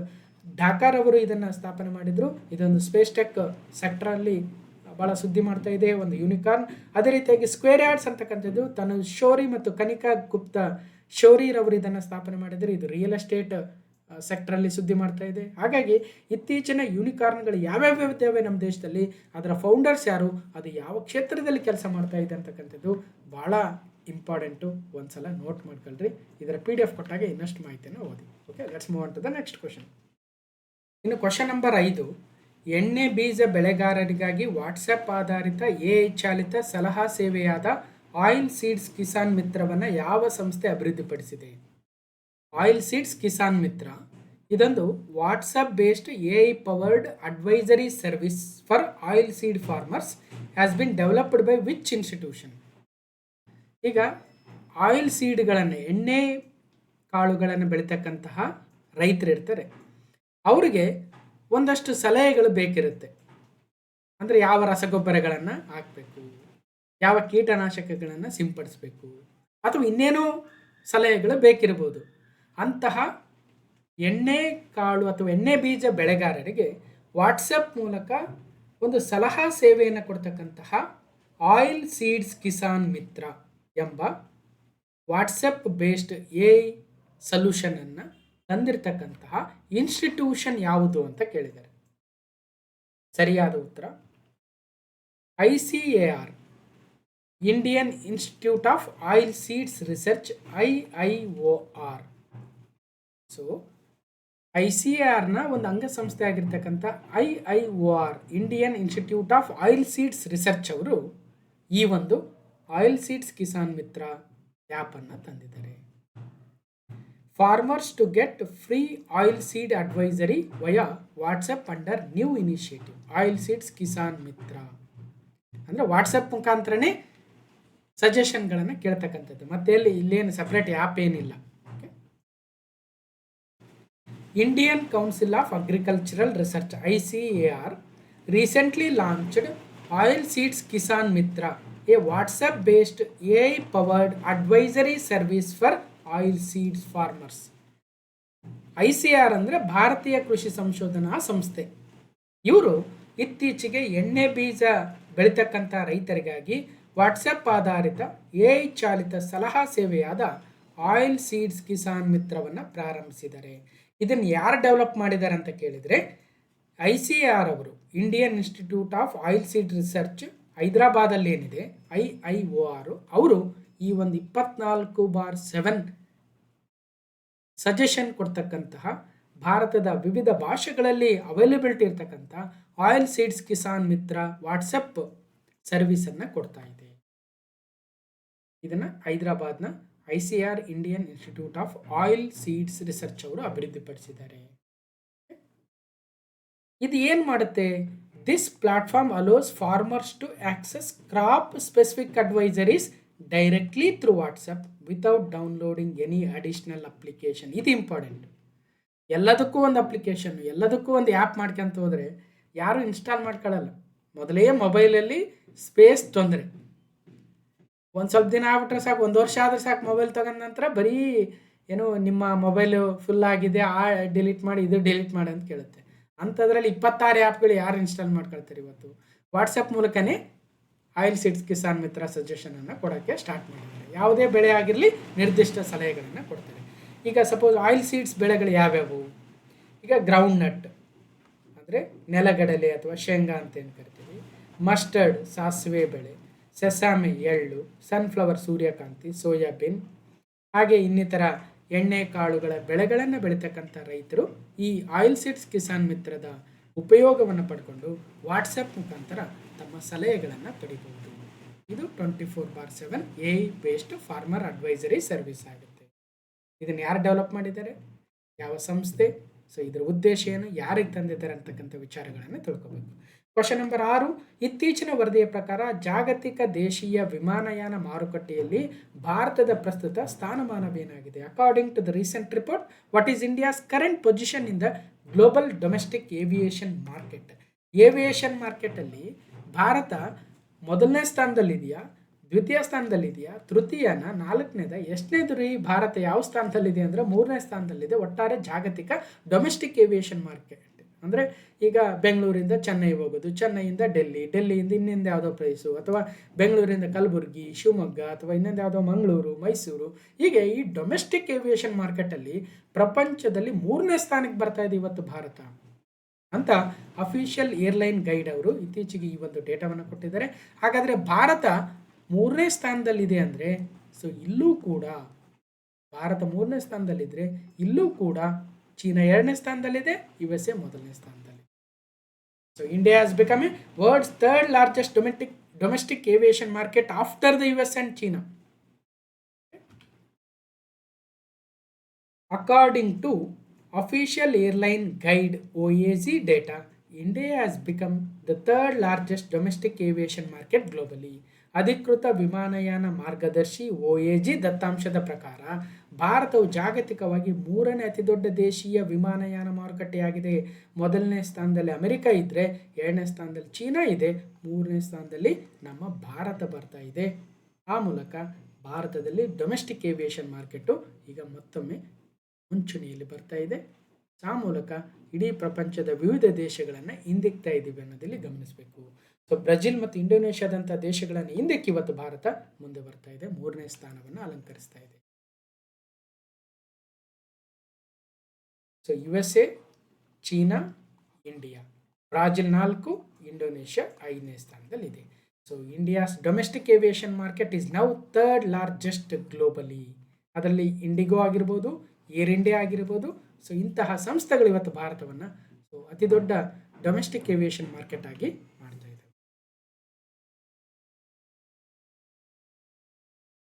ಢಾಕಾರ್ ಅವರು ಇದನ್ನು ಸ್ಥಾಪನೆ ಮಾಡಿದರು. ಇದೊಂದು ಸ್ಪೇಸ್ ಟೆಕ್ ಸೆಕ್ಟರಲ್ಲಿ ಭಾಳ ಸುದ್ದಿ ಮಾಡ್ತಾ ಇದೆ, ಒಂದು ಯೂನಿಕಾರ್ನ್. ಅದೇ ರೀತಿಯಾಗಿ ಸ್ಕ್ವೇರ್ ಯಾರ್ಡ್ಸ್ ಅಂತಕ್ಕಂಥದ್ದು ತನುಜ್ ಶೋರಿ ಮತ್ತು ಕನಿಕಾ ಗುಪ್ತಾ ಶೋರಿರವರು ಇದನ್ನು ಸ್ಥಾಪನೆ ಮಾಡಿದರೆ. ಇದು ರಿಯಲ್ ಎಸ್ಟೇಟ್ ಸೆಕ್ಟ್ರಲ್ಲಿ ಸುದ್ದಿ ಮಾಡ್ತಾ ಇದೆ. ಹಾಗಾಗಿ ಇತ್ತೀಚಿನ ಯೂನಿಕಾರ್ನ್ಗಳು ಯಾವ್ಯಾವ ಇದ್ದಾವೆ ನಮ್ಮ ದೇಶದಲ್ಲಿ, ಅದರ ಫೌಂಡರ್ಸ್ ಯಾರು, ಅದು ಯಾವ ಕ್ಷೇತ್ರದಲ್ಲಿ ಕೆಲಸ ಮಾಡ್ತಾ ಇದೆ ಅಂತಕ್ಕಂಥದ್ದು ಭಾಳ ಇಂಪಾರ್ಟೆಂಟು. ಒಂದ್ಸಲ ನೋಟ್ ಮಾಡ್ಕೊಳ್ರಿ. ಇದರ PDF ಕೊಟ್ಟಾಗ ಇನ್ನಷ್ಟು ಮಾಹಿತಿಯನ್ನು ಓದಿ. Okay, let's move on to the next question. ಇನ್ನು ಕ್ವಶನ್ ನಂಬರ್ 5, ಎಣ್ಣೆ ಬೀಜ ಬೆಳೆಗಾರರಿಗಾಗಿ ವಾಟ್ಸಪ್ ಆಧಾರಿತ AI ಚಾಲಿತ ಸಲಹಾ ಸೇವೆಯಾದ ಆಯಿಲ್ ಸೀಡ್ಸ್ ಕಿಸಾನ್ ಮಿತ್ರವನ್ನು ಯಾವ ಸಂಸ್ಥೆ ಅಭಿವೃದ್ಧಿಪಡಿಸಿದೆ? ಆಯಿಲ್ ಸೀಡ್ಸ್ ಕಿಸಾನ್ ಮಿತ್ರ ಇದೊಂದು WhatsApp based AI powered advisory service for oil seed farmers has been developed by which institution? ಈಗ ಆಯಿಲ್ ಸೀಡ್ಗಳನ್ನು, ಎಣ್ಣೆ ಕಾಳುಗಳನ್ನು ಬೆಳೀತಕ್ಕಂತಹ ರೈತರು ಇರ್ತಾರೆ. ಅವರಿಗೆ ಒಂದಷ್ಟು ಸಲಹೆಗಳು ಬೇಕಿರುತ್ತೆ. ಅಂದರೆ ಯಾವ ರಸಗೊಬ್ಬರಗಳನ್ನು ಹಾಕಬೇಕು, ಯಾವ ಕೀಟನಾಶಕಗಳನ್ನು ಸಿಂಪಡಿಸಬೇಕು, ಅಥವಾ ಇನ್ನೇನೋ ಸಲಹೆಗಳು ಬೇಕಿರ್ಬೋದು. ಅಂತಹ ಎಣ್ಣೆ ಕಾಳು ಅಥವಾ ಎಣ್ಣೆ ಬೀಜ ಬೆಳೆಗಾರರಿಗೆ ವಾಟ್ಸಪ್ ಮೂಲಕ ಒಂದು ಸಲಹಾ ಸೇವೆಯನ್ನು ಕೊಡ್ತಕ್ಕಂತಹ ಆಯಿಲ್ ಸೀಡ್ಸ್ ಕಿಸಾನ್ ಮಿತ್ರ ಎಂಬ ವಾಟ್ಸಪ್ ಬೇಸ್ಡ್ AI ಸೊಲ್ಯೂಷನನ್ನು ತಂದಿರತಕ್ಕಂತಹ ಇನ್ಸ್ಟಿಟ್ಯೂಷನ್ ಯಾವುದು ಅಂತ ಕೇಳಿದ್ದಾರೆ. ಸರಿಯಾದ ಉತ್ತರ ICAR, Indian institute of oil seeds research, IIOR. So ICARನ ಒಂದು ಅಂಗಸಂಸ್ಥೆ ಆಗಿರ್ತಕ್ಕಂಥ IIOR, Indian institute of oil seeds research ಅವರು ಈ ಒಂದು ಆಯಿಲ್ ಸೀಡ್ಸ್ ಕಿಸಾನ್ ಮಿತ್ರ ಆ್ಯಪನ್ನು ತಂದಿದ್ದಾರೆ. Farmers to get free oil seed advisory via WhatsApp under new initiative oil seeds Kisan Mitra. ಅಂದರೆ ವಾಟ್ಸಪ್ ಮುಖಾಂತರನೇ ಸಜೆಷನ್ಗಳನ್ನು ಕೇಳ್ತಕ್ಕಂಥದ್ದು, ಮತ್ತೆ ಇಲ್ಲೇನು ಸಪ್ರೇಟ್ ಆ್ಯಪ್ ಏನಿಲ್ಲ. Indian council of agricultural research ICAR recently launched Oil Seeds Kisan Mitra, a WhatsApp-based AI-powered advisory service for oil seeds farmers. ICAR ಅಂದರೆ ಭಾರತೀಯ ಕೃಷಿ ಸಂಶೋಧನಾ ಸಂಸ್ಥೆ. ಇವರು ಇತ್ತೀಚೆಗೆ ಎಣ್ಣೆ ಬೀಜ ಬೆಳೀತಕ್ಕಂಥ ರೈತರಿಗಾಗಿ ವಾಟ್ಸಪ್ ಆಧಾರಿತ AI ಚಾಲಿತ ಸಲಹಾ ಸೇವೆಯಾದ ಆಯಿಲ್ ಸೀಡ್ಸ್ ಕಿಸಾನ್ ಮಿತ್ರವನ್ನು ಪ್ರಾರಂಭಿಸಿದ್ದಾರೆ. ಇದನ್ನು ಯಾರು ಡೆವಲಪ್ ಮಾಡಿದ್ದಾರೆ ಅಂತ ಕೇಳಿದರೆ ICAR ಅವರು, Indian institute of oil seed research ಹೈದರಾಬಾದಲ್ಲಿ ಏನಿದೆ IIOR, ಅವರು ಈ ಒಂದು 24/7 ಸಜೆಷನ್ ಕೊಡ್ತಕ್ಕಂತಹ ಭಾರತದ ವಿವಿಧ ಭಾಷೆಗಳಲ್ಲಿ ಅವೈಲೇಬಿಲಿಟಿ ಇರ್ತಕ್ಕಂಥ oil seeds Kisan Mitra WhatsApp ಸರ್ವಿಸನ್ನು ಕೊಡ್ತಾ ಇದೆ. ಇದನ್ನು ಹೈದರಾಬಾದ್ನ ICAR, Indian institute of oil seeds research ಅವರು ಅಭಿವೃದ್ಧಿಪಡಿಸಿದ್ದಾರೆ. ಇದು ಏನು ಮಾಡುತ್ತೆ? This platform allows farmers to access crop specific advisories directly through WhatsApp without downloading any additional application. ಇದು ಇಂಪಾರ್ಟೆಂಟ್. ಎಲ್ಲದಕ್ಕೂ ಒಂದು ಅಪ್ಲಿಕೇಶನ್, ಎಲ್ಲದಕ್ಕೂ ಒಂದು ಆ್ಯಪ್ ಮಾಡ್ಕೊಂತ ಹೋದರೆ ಯಾರು ಇನ್ಸ್ಟಾಲ್ ಮಾಡ್ಕೊಳ್ಳಲ್ಲ. ಮೊದಲೇ ಮೊಬೈಲಲ್ಲಿ ಸ್ಪೇಸ್ ತೊಂದರೆ. ಒಂದು ಸ್ವಲ್ಪ ದಿನ ಆಗ್ಬಿಟ್ರೆ ಸಾಕು, 1 ವರ್ಷ ಆದ್ರೆ ಸಾಕು, ಮೊಬೈಲ್ ತಗೊಂಡ ನಂತರ ಬರೀ ಏನೋ ನಿಮ್ಮ ಮೊಬೈಲು ಫುಲ್ ಆಗಿದೆ, ಡಿಲೀಟ್ ಮಾಡಿ, ಇದು ಡಿಲೀಟ್ ಮಾಡಿ ಅಂತ ಕೇಳುತ್ತೆ. ಅಂಥದ್ರಲ್ಲಿ 26 ಆ್ಯಪ್ಗಳು ಯಾರು ಇನ್ಸ್ಟಾಲ್ ಮಾಡ್ಕೊಳ್ತಾರೆ? ಇವತ್ತು ವಾಟ್ಸಪ್ ಮೂಲಕನೇ ಆಯಿಲ್ ಸೀಡ್ಸ್ ಕಿಸಾನ್ ಮಿತ್ರ ಸಜೆಷನನ್ನು ಕೊಡೋಕ್ಕೆ ಸ್ಟಾರ್ಟ್ ಮಾಡಿದ್ದಾರೆ. ಯಾವುದೇ ಬೆಳೆ ಆಗಿರಲಿ ನಿರ್ದಿಷ್ಟ ಸಲಹೆಗಳನ್ನು ಕೊಡ್ತಾರೆ. ಈಗ ಸಪೋಸ್ ಆಯಿಲ್ ಸೀಡ್ಸ್ ಬೆಳೆಗಳು ಯಾವ್ಯಾವು? ಈಗ ಗ್ರೌಂಡ್ ನಟ್ ಅಂದರೆ ನೆಲಗಡಲೆ ಅಥವಾ ಶೇಂಗಾ ಅಂತ ಏನು ಕರಿತೀವಿ, ಮಸ್ಟರ್ಡ್ ಸಾಸಿವೆ ಬೆಳೆ, ಸೆಸಾಮೆ ಎಳ್ಳು, ಸನ್ಫ್ಲವರ್ ಸೂರ್ಯಕಾಂತಿ, ಸೋಯಾಬೀನ್, ಹಾಗೆ ಇನ್ನಿತರ ಎಣ್ಣೆ ಕಾಳುಗಳ ಬೆಳೆಗಳನ್ನು ಬೆಳೀತಕ್ಕಂಥ ರೈತರು ಈ ಆಯಿಲ್ ಸೀಡ್ಸ್ ಕಿಸಾನ್ ಮಿತ್ರದ ಉಪಯೋಗವನ್ನು ಪಡ್ಕೊಂಡು ವಾಟ್ಸಪ್ ಮುಖಾಂತರ ತಮ್ಮ ಸಲಹೆಗಳನ್ನು ಪಡಿಬಹುದು. ಇದು 24/7 AI based farmer advisory service ಆಗುತ್ತೆ. ಇದನ್ನು ಯಾರು ಡೆವಲಪ್ ಮಾಡಿದ್ದಾರೆ, ಯಾವ ಸಂಸ್ಥೆ, ಸೊ ಇದರ ಉದ್ದೇಶ ಏನು, ಯಾರಿಗೆ ತಂದಿದ್ದಾರೆ ಅಂತಕ್ಕಂಥ ವಿಚಾರಗಳನ್ನು ತಿಳ್ಕೋಬೇಕು. ಕ್ವಶನ್ ನಂಬರ್ 6, ಇತ್ತೀಚಿನ ವರದಿಯ ಪ್ರಕಾರ ಜಾಗತಿಕ ದೇಶೀಯ ವಿಮಾನಯಾನ ಮಾರುಕಟ್ಟೆಯಲ್ಲಿ ಭಾರತದ ಪ್ರಸ್ತುತ ಸ್ಥಾನಮಾನವೇನಾಗಿದೆ? According to the recent report, what is India's current position in the global domestic aviation market? Aviation ಮಾರ್ಕೆಟಲ್ಲಿ ಭಾರತ ಮೊದಲನೇ ಸ್ಥಾನದಲ್ಲಿದೆಯಾ, ದ್ವಿತೀಯ ಸ್ಥಾನದಲ್ಲಿದೆಯಾ, ತೃತೀಯನ, 4ನೇದ, ಎಷ್ಟನೇದು ರೀ? ಭಾರತ ಯಾವ ಸ್ಥಾನದಲ್ಲಿದೆ ಅಂದರೆ 3ನೇ ಸ್ಥಾನದಲ್ಲಿದೆ ಒಟ್ಟಾರೆ ಜಾಗತಿಕ ಡೊಮೆಸ್ಟಿಕ್ ಏವಿಯೇಷನ್ ಮಾರ್ಕೆಟ್. ಅಂದರೆ ಈಗ ಬೆಂಗಳೂರಿಂದ ಚೆನ್ನೈ ಹೋಗೋದು, ಚೆನ್ನೈಯಿಂದ ಡೆಲ್ಲಿ, ಡೆಲ್ಲಿಯಿಂದ ಇನ್ನೊಂದು ಯಾವುದೋ ಪ್ಲೇಸು, ಅಥವಾ ಬೆಂಗಳೂರಿಂದ ಕಲಬುರಗಿ, ಶಿವಮೊಗ್ಗ, ಅಥವಾ ಇನ್ನೊಂದು ಯಾವುದೋ ಮಂಗಳೂರು, ಮೈಸೂರು, ಹೀಗೆ ಈ ಡೊಮೆಸ್ಟಿಕ್ ಏವಿಯೇಷನ್ ಮಾರ್ಕೆಟಲ್ಲಿ ಪ್ರಪಂಚದಲ್ಲಿ 3ನೇ ಸ್ಥಾನಕ್ಕೆ ಬರ್ತಾ ಇದೆ ಇವತ್ತು ಭಾರತ ಅಂತ ಅಫಿಷಿಯಲ್ ಏರ್ಲೈನ್ ಗೈಡ್ ಅವರು ಇತ್ತೀಚೆಗೆ ಈ ಒಂದು ಡೇಟಾವನ್ನು ಕೊಟ್ಟಿದ್ದಾರೆ. ಹಾಗಾದರೆ ಭಾರತ 3ನೇ ಸ್ಥಾನದಲ್ಲಿದೆ ಅಂದರೆ, ಸೊ ಇಲ್ಲೂ ಕೂಡ ಭಾರತ 3ನೇ ಸ್ಥಾನದಲ್ಲಿದ್ದರೆ ಇಲ್ಲೂ ಕೂಡ ಚೀನಾ 2ನೇ ಸ್ಥಾನದಲ್ಲಿದೆ, USA 1ನೇ ಸ್ಥಾನದಲ್ಲಿ. So India has become a world's 3rd largest domestic aviation market after the US and China. According to official airline guide OAG data, India has become the 3rd largest domestic aviation market globally. ಅಧಿಕೃತ ವಿಮಾನಯಾನ ಮಾರ್ಗದರ್ಶಿ OAG ದತ್ತಾಂಶದ ಪ್ರಕಾರ ಭಾರತವು ಜಾಗತಿಕವಾಗಿ 3ನೇ ಅತಿ ದೊಡ್ಡ ದೇಶೀಯ ವಿಮಾನಯಾನ ಮಾರುಕಟ್ಟೆಯಾಗಿದೆ. ಮೊದಲನೇ ಸ್ಥಾನದಲ್ಲಿ ಅಮೆರಿಕ ಇದ್ದರೆ, 2ನೇ ಸ್ಥಾನದಲ್ಲಿ ಚೀನಾ ಇದೆ, 3ನೇ ಸ್ಥಾನದಲ್ಲಿ ನಮ್ಮ ಭಾರತ ಬರ್ತಾ ಇದೆ. ಆ ಮೂಲಕ ಭಾರತದಲ್ಲಿ ಡೊಮೆಸ್ಟಿಕ್ ಏವಿಯೇಷನ್ ಮಾರ್ಕೆಟು ಈಗ ಮತ್ತೊಮ್ಮೆ ಮುಂಚೂಣಿಯಲ್ಲಿ ಬರ್ತಾ ಇದೆ. ಆ ಮೂಲಕ ಇಡೀ ಪ್ರಪಂಚದ ವಿವಿಧ ದೇಶಗಳನ್ನು ಹಿಂದಿಕ್ತಾ ಇದ್ದೀವಿ ಅನ್ನೋದಲ್ಲಿ ಗಮನಿಸಬೇಕು. ಸೊ ಬ್ರೆಜಿಲ್ ಮತ್ತು ಇಂಡೋನೇಷ್ಯಾದಂಥ ದೇಶಗಳನ್ನು ಹಿಂದಕ್ಕೆ ಇವತ್ತು ಭಾರತ ಮುಂದೆ ಬರ್ತಾ ಇದೆ, 3ನೇ ಸ್ಥಾನವನ್ನು ಅಲಂಕರಿಸ್ತಾ ಇದೆ. So USA, China, India, Brazil 4, Indonesia 5ನೇ ಸ್ಥಾನದಲ್ಲಿದೆ. So India's domestic aviation market is now 3rd largest globally. ಅದರಲ್ಲಿ ಇಂಡಿಗೋ ಆಗಿರ್ಬೋದು, ಏರ್ ಇಂಡಿಯಾ ಆಗಿರ್ಬೋದು. ಸೊ ಇಂತಹ ಸಂಸ್ಥೆಗಳು ಇವತ್ತು ಭಾರತವನ್ನು ಅತಿ ದೊಡ್ಡ ಡೊಮೆಸ್ಟಿಕ್ ಏವಿಯೇಷನ್ ಮಾರ್ಕೆಟ್ ಆಗಿ ಮಾಡ್ತಾ ಇದೆ.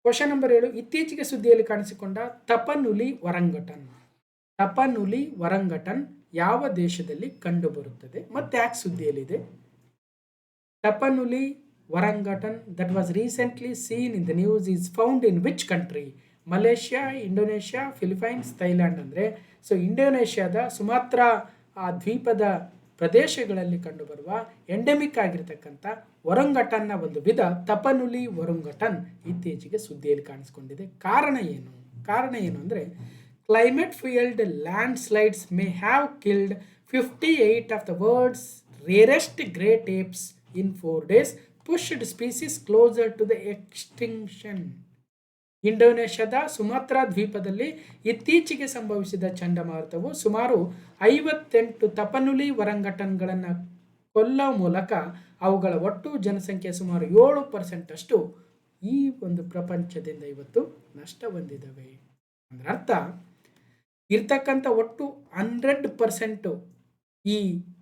ಕ್ವಶನ್ ನಂಬರ್ 7, ಇತ್ತೀಚೆಗೆ ಸುದ್ದಿಯಲ್ಲಿ ಕಾಣಿಸಿಕೊಂಡ ತಪನುಲಿ ಒರಂಗಟನ್. ತಪನುಲಿ ಒರಂಗಟನ್ ಯಾವ ದೇಶದಲ್ಲಿ ಕಂಡುಬರುತ್ತದೆ ಮತ್ತೆ ಯಾಕೆ ಸುದ್ದಿಯಲ್ಲಿದೆ? Tapanuli orangutan that was recently seen in the news is found in which country? Malaysia, Indonesia, Philippines, Thailand. ಅಂದರೆ ಸೊ ಇಂಡೋನೇಷ್ಯಾದ ಸುಮಾತ್ರಾ ಆ ದ್ವೀಪದ ಪ್ರದೇಶಗಳಲ್ಲಿ ಕಂಡುಬರುವ ಎಂಡೆಮಿಕ್ ಆಗಿರ್ತಕ್ಕಂಥ ಒರಂಗಟನ್ನ ಒಂದು ವಿಧ ತಪನುಲಿ ಒರಂಗಟನ್ ಇತ್ತೀಚೆಗೆ ಸುದ್ದಿಯಲ್ಲಿ ಕಾಣಿಸಿಕೊಂಡಿದೆ. ಕಾರಣ ಏನು ಅಂದರೆ climate fuelled landslides may have killed 58 of the world's rarest great apes in 4 days, pushed species closer to the extinction. ಇಂಡೋನೇಷ್ಯಾದ ಸುಮಾತ್ರಾ ದ್ವೀಪದಲ್ಲಿ ಇತ್ತೀಚೆಗೆ ಸಂಭವಿಸಿದ ಚಂಡಮಾರುತವು ಸುಮಾರು 58 ತಪನುಲಿ ಒರಂಗಟನ್ಗಳನ್ನು ಕೊಲ್ಲುವ ಮೂಲಕ ಅವುಗಳ ಒಟ್ಟು ಜನಸಂಖ್ಯೆ ಸುಮಾರು 7% ಅಷ್ಟು ಈ ಒಂದು ಪ್ರಪಂಚದಿಂದ ಇವತ್ತು ನಷ್ಟ ಹೊಂದಿದವೆ. ಅದರ ಅರ್ಥ ಇರ್ತಕ್ಕಂಥ ಒಟ್ಟು 100% ಈ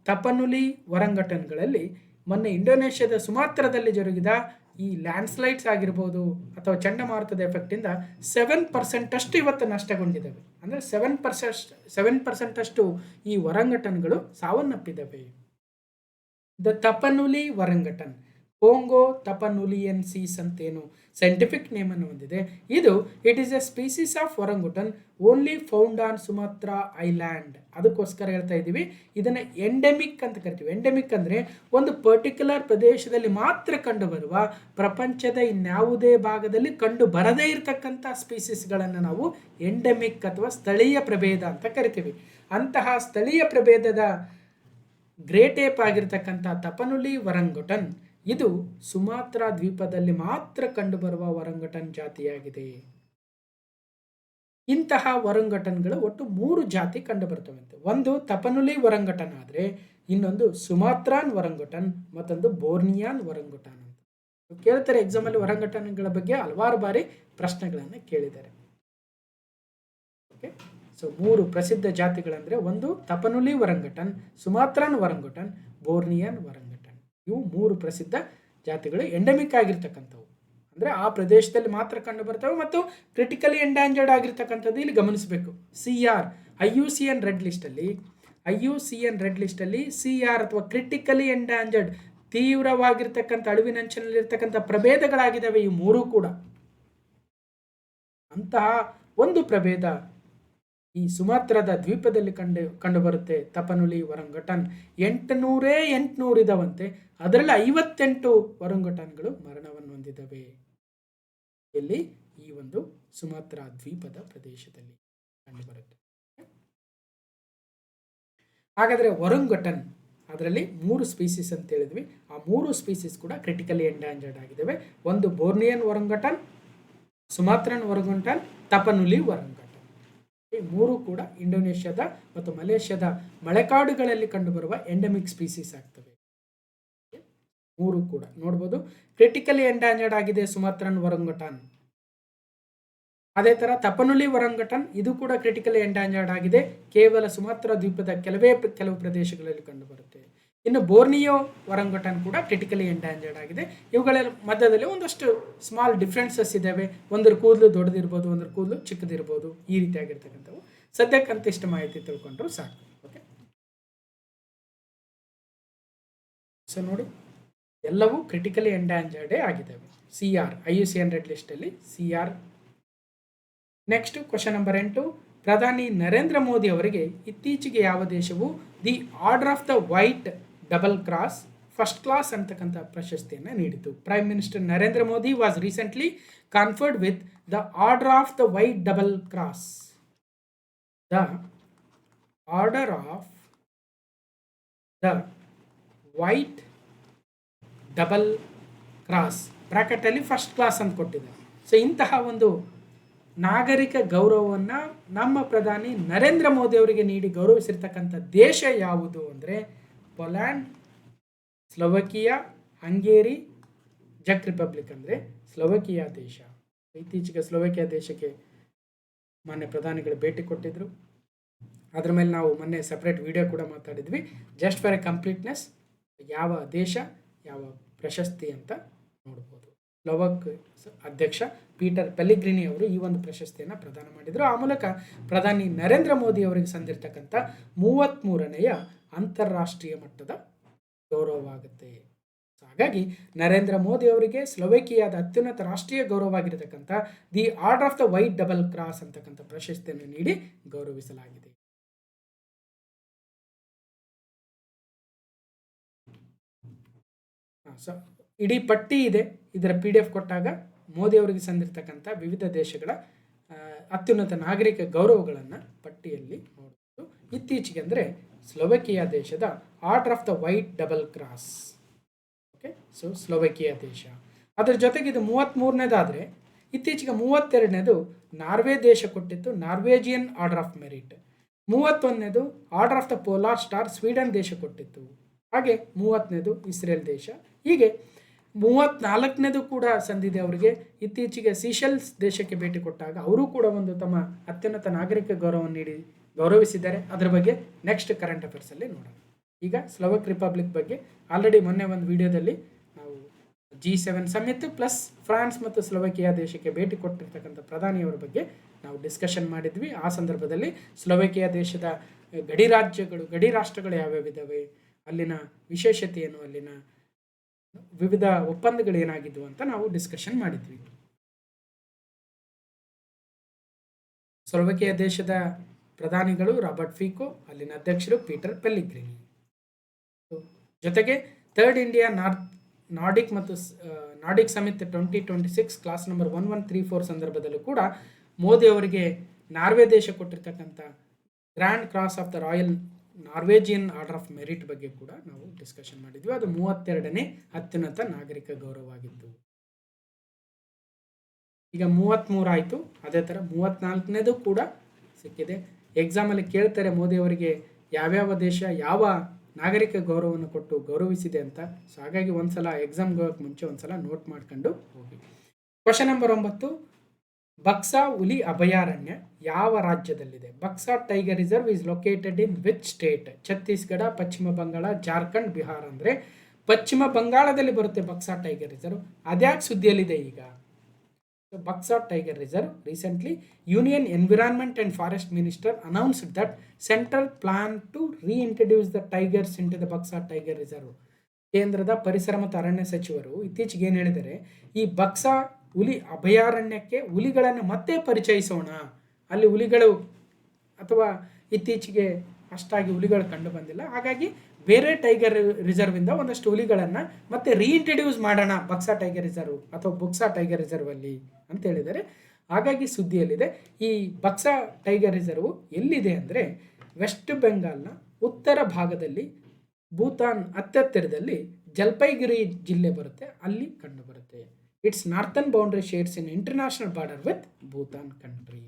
ತಪನುಲಿ ಒರಂಗಟನ್ಗಳಲ್ಲಿ ಮೊನ್ನೆ ಇಂಡೋನೇಷ್ಯಾದ ಸುಮಾತ್ರದಲ್ಲಿ ಜರುಗಿದ ಈ ಲ್ಯಾಂಡ್ಸ್ಲೈಡ್ಸ್ ಆಗಿರ್ಬೋದು ಅಥವಾ ಚಂಡಮಾರುತದ ಎಫೆಕ್ಟಿಂದ 7% ಅಷ್ಟು ಇವತ್ತು ನಷ್ಟಗೊಂಡಿದ್ದಾವೆ. ಅಂದರೆ 7% ಅಷ್ಟು ಈ ಒರಂಗಟನ್ಗಳು ಸಾವನ್ನಪ್ಪಿದ್ದಾವೆ. ದ ತಪನುಲಿ ಒರಂಗಟನ್ ಪೋಂಗೋ ತಪನುಲಿಯನ್ಸೀಸ್ ಅಂತೇನು ಸೈಂಟಿಫಿಕ್ ನೇಮನ್ನು ಹೊಂದಿದೆ. It is a species of orangutan only found on Sumatra island. ಅದಕ್ಕೋಸ್ಕರ ಹೇಳ್ತಾ ಇದ್ದೀವಿ ಇದನ್ನು ಎಂಡೆಮಿಕ್ ಅಂತ ಕರಿತೀವಿ. ಎಂಡೆಮಿಕ್ ಅಂದರೆ ಒಂದು ಪರ್ಟಿಕ್ಯುಲರ್ ಪ್ರದೇಶದಲ್ಲಿ ಮಾತ್ರ ಕಂಡುಬರುವ, ಪ್ರಪಂಚದ ಇನ್ಯಾವುದೇ ಭಾಗದಲ್ಲಿ ಕಂಡು ಬರದೇ ಇರತಕ್ಕಂಥ ಸ್ಪೀಸೀಸ್ಗಳನ್ನು ನಾವು ಎಂಡೆಮಿಕ್ ಅಥವಾ ಸ್ಥಳೀಯ ಪ್ರಭೇದ ಅಂತ ಕರಿತೀವಿ. ಅಂತಹ ಸ್ಥಳೀಯ ಪ್ರಭೇದದ ಗ್ರೇಟ್ ಏಪ್ ಆಗಿರ್ತಕ್ಕಂಥ ತಪನುಲಿ ಒರಂಗುಟನ್ ಇದು ಸುಮಾತ್ರಾ ದ್ವೀಪದಲ್ಲಿ ಮಾತ್ರ ಕಂಡುಬರುವ ಒರಂಗಟನ್ ಜಾತಿಯಾಗಿದೆ. ಇಂತಹ ಒರಂಗಟನ್ಗಳು ಒಟ್ಟು 3 ಜಾತಿ ಕಂಡುಬರ್ತವಂತೆ. ಒಂದು ತಪನುಲಿ ಒರಂಗಟನ್ ಆದರೆ ಇನ್ನೊಂದು ಸುಮಾತ್ರಾನ್ ಒರಂಗಟನ್, ಮತ್ತೊಂದು ಬೋರ್ನಿಯಾನ್ ಒರಂಗಟನ್ ಅಂತ ಕೇಳ್ತಾರೆ. ಎಕ್ಸಾಮಲ್ಲಿ ಒರಂಗಟನ್ಗಳ ಬಗ್ಗೆ ಹಲವಾರು ಬಾರಿ ಪ್ರಶ್ನೆಗಳನ್ನು ಕೇಳಿದ್ದಾರೆ. ಓಕೆ, ಸೊ 3 ಪ್ರಸಿದ್ಧ ಜಾತಿಗಳಂದರೆ ಒಂದು ತಪನುಲಿ ಒರಂಗಟನ್, ಸುಮಾತ್ರಾನ್ ಒರಂಗಟನ್, ಬೋರ್ನಿಯಾನ್ ಒರಂಗಟನ್. ಇವು 3 ಪ್ರಸಿದ್ಧ ಜಾತಿಗಳು ಎಂಡೆಮಿಕ್ ಆಗಿರ್ತಕ್ಕಂಥವು, ಅಂದರೆ ಆ ಪ್ರದೇಶದಲ್ಲಿ ಮಾತ್ರ ಕಂಡು ಬರ್ತವೆ ಮತ್ತು ಕ್ರಿಟಿಕಲಿ ಎಂಡ್ಯಾಂಜರ್ಡ್ ಆಗಿರ್ತಕ್ಕಂಥದ್ದು ಇಲ್ಲಿ ಗಮನಿಸಬೇಕು. IUCN ರೆಡ್ ಲಿಸ್ಟಲ್ಲಿ CR ಅಥವಾ ಕ್ರಿಟಿಕಲಿ ಎಂಡ್ಯಾಂಜರ್ಡ್ ತೀವ್ರವಾಗಿರ್ತಕ್ಕಂಥ ಅಳಿವಿನಂಚಿನಲ್ಲಿರ್ತಕ್ಕಂಥ ಪ್ರಭೇದಗಳಾಗಿದ್ದಾವೆ ಈ 3 ಕೂಡ. ಅಂತಹ ಒಂದು ಪ್ರಭೇದ ಈ ಸುಮಾತ್ರದ ದ್ವೀಪದಲ್ಲಿ ಕಂಡುಬರುತ್ತೆ ತಪನುಲಿ ಒರಂಗಟನ್. 800 ಇದಾವಂತೆ, ಅದರಲ್ಲಿ 58 ಒರಂಗಟನ್ಗಳು ಮರಣವನ್ನು ಹೊಂದಿದ್ದಾವೆ. ಇಲ್ಲಿ ಈ ಒಂದು ಸುಮಾತ್ರಾ ದ್ವೀಪದ ಪ್ರದೇಶದಲ್ಲಿ ಕಂಡುಬರುತ್ತೆ. ಹಾಗಾದರೆ ಒರಂಗಟನ್ ಅದರಲ್ಲಿ 3 ಸ್ಪೀಸೀಸ್ ಅಂತ ಹೇಳಿದ್ವಿ. ಆ 3 ಸ್ಪೀಸೀಸ್ ಕೂಡ ಕ್ರಿಟಿಕಲಿ ಎಂಡ್ಯಾಂಜರ್ಡ್ ಆಗಿದ್ದಾವೆ. ಒಂದು ಬೋರ್ನಿಯನ್ ಒರಂಗಟನ್, ಸುಮಾತ್ರಾನ್ ಒರಂಗಟನ್, ತಪನುಲಿ ಒರಂಗಟನ್. ಈ 3 ಕೂಡ ಇಂಡೋನೇಷ್ಯಾದ ಮತ್ತು ಮಲೇಷ್ಯಾದ ಮಳೆಕಾಡುಗಳಲ್ಲಿ ಕಂಡುಬರುವ ಎಂಡೆಮಿಕ್ ಸ್ಪೀಸೀಸ್ ಆಗ್ತವೆ. 3 ಕೂಡ ನೋಡ್ಬೋದು. ಕ್ರಿಟಿಕಲಿ ಎಂಡ್ಯಾಂಜರ್ಡ್ ಆಗಿದೆ ಸುಮಾತ್ರಾನ್ ಒರಂಗಟನ್. ಅದೇ ಥರ ತಪನುಲಿ ಒರಂಗಟನ್ ಇದು ಕೂಡ ಕ್ರಿಟಿಕಲಿ ಎಂಡ್ಯಾಂಜರ್ಡ್ ಆಗಿದೆ, ಕೇವಲ ಸುಮಾತ್ರಾ ದ್ವೀಪದ ಕೆಲವು ಪ್ರದೇಶಗಳಲ್ಲಿ ಕಂಡುಬರುತ್ತೆ. ಇನ್ನು ಬೋರ್ನಿಯೋ ಒರಂಗಟನ್ ಕೂಡ ಕ್ರಿಟಿಕಲಿ ಎಂಡ್ಯಾಂಜರ್ಡ್ ಆಗಿದೆ. ಇವುಗಳ ಮಧ್ಯದಲ್ಲಿ ಒಂದಷ್ಟು ಸ್ಮಾಲ್ ಡಿಫ್ರೆನ್ಸಸ್ ಇದ್ದಾವೆ. ಒಂದರ ಕೂದಲು ದೊಡ್ಡದಿರ್ಬೋದು, ಒಂದರ ಕೂದಲು ಚಿಕ್ಕದಿರ್ಬೋದು, ಈ ರೀತಿಯಾಗಿರ್ತಕ್ಕಂಥವು. ಸದ್ಯಕ್ಕಂತ ಇಷ್ಟು ಮಾಹಿತಿ ತಿಳ್ಕೊಂಡ್ರು ಸಾಕು. ಓಕೆ, ಸೊ ನೋಡಿ ಎಲ್ಲವೂ ಕ್ರಿಟಿಕಲಿ ಎಂಡ್ಯಾಂಜರ್ಡೇ ಆಗಿದ್ದಾವೆ. IUCN ರೆಡ್ ಲಿಸ್ಟಲ್ಲಿ CR. ನೆಕ್ಸ್ಟ್ ಕ್ವಶನ್ ನಂಬರ್ 8, ಪ್ರಧಾನಿ ನರೇಂದ್ರ ಮೋದಿ ಅವರಿಗೆ ಇತ್ತೀಚೆಗೆ ಯಾವ ದೇಶವು the order of the white double cross first class ಅಂತಕ್ಕಂಥ ಪ್ರಶಸ್ತಿಯನ್ನು ನೀಡಿತು? Prime minister Narendra Modi was recently conferred with the order of the white double cross. The order of the white double cross ಬ್ರಾಕೆಟಲ್ಲಿ first class ಅಂತ ಕೊಟ್ಟಿದ್ದಾರೆ. So ಇಂತಹ ಒಂದು ನಾಗರಿಕ ಗೌರವವನ್ನು ನಮ್ಮ ಪ್ರಧಾನಿ ನರೇಂದ್ರ ಮೋದಿ ಅವರಿಗೆ ನೀಡಿ ಗೌರವಿಸಿರ್ತಕ್ಕಂಥ ದೇಶ ಯಾವುದು ಅಂದರೆ ಪೋಲ್ಯಾಂಡ್, ಸ್ಲೋವಕಿಯಾ, ಹಂಗೇರಿ, ಚೆಕ್ ರಿಪಬ್ಲಿಕ್. ಅಂದರೆ ಸ್ಲೋವಕಿಯಾ ದೇಶ. ಇತ್ತೀಚೆಗೆ ಸ್ಲೋವಕಿಯಾ ದೇಶಕ್ಕೆ ಮಾನ್ಯ ಪ್ರಧಾನಿಗಳು ಭೇಟಿ ಕೊಟ್ಟಿದ್ದರು. ಅದ್ರ ಮೇಲೆ ನಾವು ಮೊನ್ನೆ ಸಪ್ರೇಟ್ ವಿಡಿಯೋ ಕೂಡ ಮಾತಾಡಿದ್ವಿ. ಜಸ್ಟ್ ಫಾರ್ ಎ ಕಂಪ್ಲೀಟ್ನೆಸ್, ಯಾವ ದೇಶ ಯಾವ ಪ್ರಶಸ್ತಿ ಅಂತ ನೋಡ್ಬೋದು. ಸ್ಲೋವಾಕ್ ಅಧ್ಯಕ್ಷ ಪೀಟರ್ ಪೆಲ್ಲಿಗ್ರಿನಿ ಅವರು ಈ ಒಂದು ಪ್ರಶಸ್ತಿಯನ್ನು ಪ್ರದಾನ ಮಾಡಿದರು. ಆ ಮೂಲಕ ಪ್ರಧಾನಿ ನರೇಂದ್ರ ಮೋದಿ ಅವರಿಗೆ ಸಂದಿರ್ತಕ್ಕಂಥ 33ನೇಯ ಅಂತಾರಾಷ್ಟ್ರೀಯ ಮಟ್ಟದ ಗೌರವವಾಗುತ್ತೆ. ಹಾಗಾಗಿ ನರೇಂದ್ರ ಮೋದಿ ಅವರಿಗೆ ಸ್ಲೋವೇಕಿಯಾದ ಅತ್ಯುನ್ನತ ರಾಷ್ಟ್ರೀಯ ಗೌರವವಾಗಿರತಕ್ಕಂಥ the order of the white double cross ಅಂತಕ್ಕಂಥ ಪ್ರಶಸ್ತಿಯನ್ನು ನೀಡಿ ಗೌರವಿಸಲಾಗಿದೆ. ಇಡೀ ಪಟ್ಟಿ ಇದೆ. ಇದರ PDF ಕೊಟ್ಟಾಗ ಮೋದಿ ಅವರಿಗೆ ಸಂದಿರ್ತಕ್ಕಂಥ ವಿವಿಧ ದೇಶಗಳ ಅತ್ಯುನ್ನತ ನಾಗರಿಕ ಗೌರವಗಳನ್ನು ಪಟ್ಟಿಯಲ್ಲಿ ನೋಡಬಹುದು. ಇತ್ತೀಚೆಗೆ ಅಂದರೆ ಸ್ಲೋವೇಕಿಯಾ ದೇಶದ order of the white double cross. Okay, so Slovakia ದೇಶ. ಅದರ ಜೊತೆಗೆ ಇದು 33ನೇದಾದರೆ ಇತ್ತೀಚೆಗೆ 32ನೇದು ನಾರ್ವೆ ದೇಶ ಕೊಟ್ಟಿತ್ತು, ನಾರ್ವೇಜಿಯನ್ ಆರ್ಡರ್ ಆಫ್ ಮೆರಿಟ್. 31ನೇದು order of the polar star Sweden ದೇಶ ಕೊಟ್ಟಿತ್ತು. ಹಾಗೆ 30ನೇದು ಇಸ್ರೇಲ್ ದೇಶ. ಹೀಗೆ 34ನೇದು ಕೂಡ ಸಂದಿದೆ ಅವರಿಗೆ. ಇತ್ತೀಚೆಗೆ ಸೀಶೆಲ್ಸ್ ದೇಶಕ್ಕೆ ಭೇಟಿ ಕೊಟ್ಟಾಗ ಅವರು ಕೂಡ ಒಂದು ತಮ್ಮ ಅತ್ಯುನ್ನತ ನಾಗರಿಕ ಗೌರವವನ್ನು ನೀಡಿ ಗೌರವಿಸಿದ್ದಾರೆ. ಅದರ ಬಗ್ಗೆ ನೆಕ್ಸ್ಟ್ ಕರೆಂಟ್ ಅಫೇರ್ಸಲ್ಲಿ ನೋಡೋಣ. ಈಗ ಸ್ಲೋವಾಕ್ ರಿಪಬ್ಲಿಕ್ ಬಗ್ಗೆ ಆಲ್ರೆಡಿ ಮೊನ್ನೆ ಒಂದು ವಿಡಿಯೋದಲ್ಲಿ ನಾವು G7 ಸಮಿಟ್ ಪ್ಲಸ್ ಫ್ರಾನ್ಸ್ ಮತ್ತು ಸ್ಲೋವೇಕಿಯಾ ದೇಶಕ್ಕೆ ಭೇಟಿ ಕೊಟ್ಟಿರ್ತಕ್ಕಂಥ ಪ್ರಧಾನಿಯವರ ಬಗ್ಗೆ ನಾವು ಡಿಸ್ಕಷನ್ ಮಾಡಿದ್ವಿ. ಆ ಸಂದರ್ಭದಲ್ಲಿ ಸ್ಲೋವೇಕಿಯಾ ದೇಶದ ಗಡಿ ರಾಷ್ಟ್ರಗಳು ಯಾವ್ಯಾವಿದ್ದಾವೆ, ಅಲ್ಲಿನ ವಿಶೇಷತೆ ಏನು, ಅಲ್ಲಿನ ವಿವಿಧ ಒಪ್ಪಂದಗಳು ಏನಾಗಿದ್ವು ಅಂತ ನಾವು ಡಿಸ್ಕಷನ್ ಮಾಡಿದ್ವಿ. ಸ್ಲೋವೇಕಿಯಾ ದೇಶದ ಪ್ರಧಾನಿಗಳು ರಾಬರ್ಟ್ ಫಿಕೋ, ಅಲ್ಲಿನ ಅಧ್ಯಕ್ಷರು ಪೀಟರ್ ಪೆಲ್ಲಿಗ್ರಿನಿ. ಜೊತೆಗೆ ಥರ್ಡ್ ಇಂಡಿಯಾ ನಾರ್ಡಿಕ್ ಮತ್ತು ನಾರ್ಡಿಕ್ ಸಮಿಟ್ 2026 ಕ್ಲಾಸ್ ನಂಬರ್ 1134 ಸಂದರ್ಭದಲ್ಲೂ ಕೂಡ ಮೋದಿ ಅವರಿಗೆ ನಾರ್ವೆ ದೇಶ ಕೊಟ್ಟಿರ್ತಕ್ಕಂಥ grand cross of the royal Norwegian order of merit ಬಗ್ಗೆ ಕೂಡ ನಾವು ಡಿಸ್ಕಷನ್ ಮಾಡಿದ್ವಿ. ಅದು 32ನೇ ಅತ್ಯುನ್ನತ ನಾಗರಿಕ ಗೌರವವಾಗಿತ್ತು. ಈಗ 33 ಆಯಿತು. ಅದೇ ಥರ 34ನೇದು ಕೂಡ ಸಿಕ್ಕಿದೆ. ಎಕ್ಸಾಮಲ್ಲಿ ಕೇಳ್ತಾರೆ ಮೋದಿ ಅವರಿಗೆ ಯಾವ್ಯಾವ ದೇಶ ಯಾವ ನಾಗರಿಕ ಗೌರವವನ್ನು ಕೊಟ್ಟು ಗೌರವಿಸಿದೆ ಅಂತ. ಸೊ ಹಾಗಾಗಿ ಒಂದ್ಸಲ ಎಕ್ಸಾಮ್ಗೆ ಹೋಗೋಕ್ಕೆ ಮುಂಚೆ ಒಂದ್ಸಲ ನೋಟ್ ಮಾಡ್ಕೊಂಡು ಹೋಗಿ. ಕ್ವಶನ್ ನಂಬರ್ 9, ಬಕ್ಸಾ ಹುಲಿ ಅಭಯಾರಣ್ಯ ಯಾವ ರಾಜ್ಯದಲ್ಲಿದೆ? Buxa tiger reserve is located in which state? Chhattisgarh, Paschim Bangala, Jharkhand, Bihar. ಅಂದರೆ ಪಶ್ಚಿಮ ಬಂಗಾಳದಲ್ಲಿ ಬರುತ್ತೆ ಬಕ್ಸಾ ಟೈಗರ್ ರಿಸರ್ವ್. ಅದ್ಯಾಕೆ ಸುದ್ದಿಯಲ್ಲಿದೆ ಈಗ? Buxa Tiger Reserve. Recently, Union Environment and Forest Minister announced that Central plan to reintroduce the tigers into the Buxa Tiger Reserve. ಕೇಂದ್ರದ ಪರಿಸರ ಮತ್ತು ಅರಣ್ಯ ಸಚಿವರು ಇತ್ತೀಚೆಗೆ ಏನು ಹೇಳಿದರೆ, ಈ ಬಕ್ಸಾ ಹುಲಿ ಅಭಯಾರಣ್ಯಕ್ಕೆ ಹುಲಿಗಳನ್ನು ಮತ್ತೆ ಪರಿಚಯಿಸೋಣ. ಅಲ್ಲಿ ಹುಲಿಗಳು ಅಥವಾ ಇತ್ತೀಚೆಗೆ ಅಷ್ಟಾಗಿ ಹುಲಿಗಳು ಕಂಡು ಬಂದಿಲ್ಲ, ಹಾಗಾಗಿ ಬೇರೆ ಟೈಗರ್ ರಿಸರ್ವಿಂದ ಒಂದಷ್ಟು ಹುಲಿಗಳನ್ನು ಮತ್ತೆ ರೀಇಂಟ್ರಡ್ಯೂಸ್ ಮಾಡೋಣ ಬಕ್ಸಾ ಟೈಗರ್ ರಿಸರ್ವ್ ಅಥವಾ ಬುಕ್ಸಾ ಟೈಗರ್ ರಿಸರ್ವ್ ಅಲ್ಲಿ ಅಂತ ಹೇಳಿದ್ದಾರೆ. ಹಾಗಾಗಿ ಸುದ್ದಿಯಲ್ಲಿದೆ. ಈ ಬಕ್ಸಾ ಟೈಗರ್ ರಿಸರ್ವ್ ಎಲ್ಲಿದೆ ಅಂದರೆ ವೆಸ್ಟ್ ಬೆಂಗಾಲ್ನ ಉತ್ತರ ಭಾಗದಲ್ಲಿ ಭೂತಾನ್ ಹತ್ತಿರದಲ್ಲಿ ಜಲ್ಪೈಗುರಿ ಜಿಲ್ಲೆ ಬರುತ್ತೆ, ಅಲ್ಲಿ ಕಂಡು ಬರುತ್ತೆ. It's northern boundary shares in international border with Bhutan country.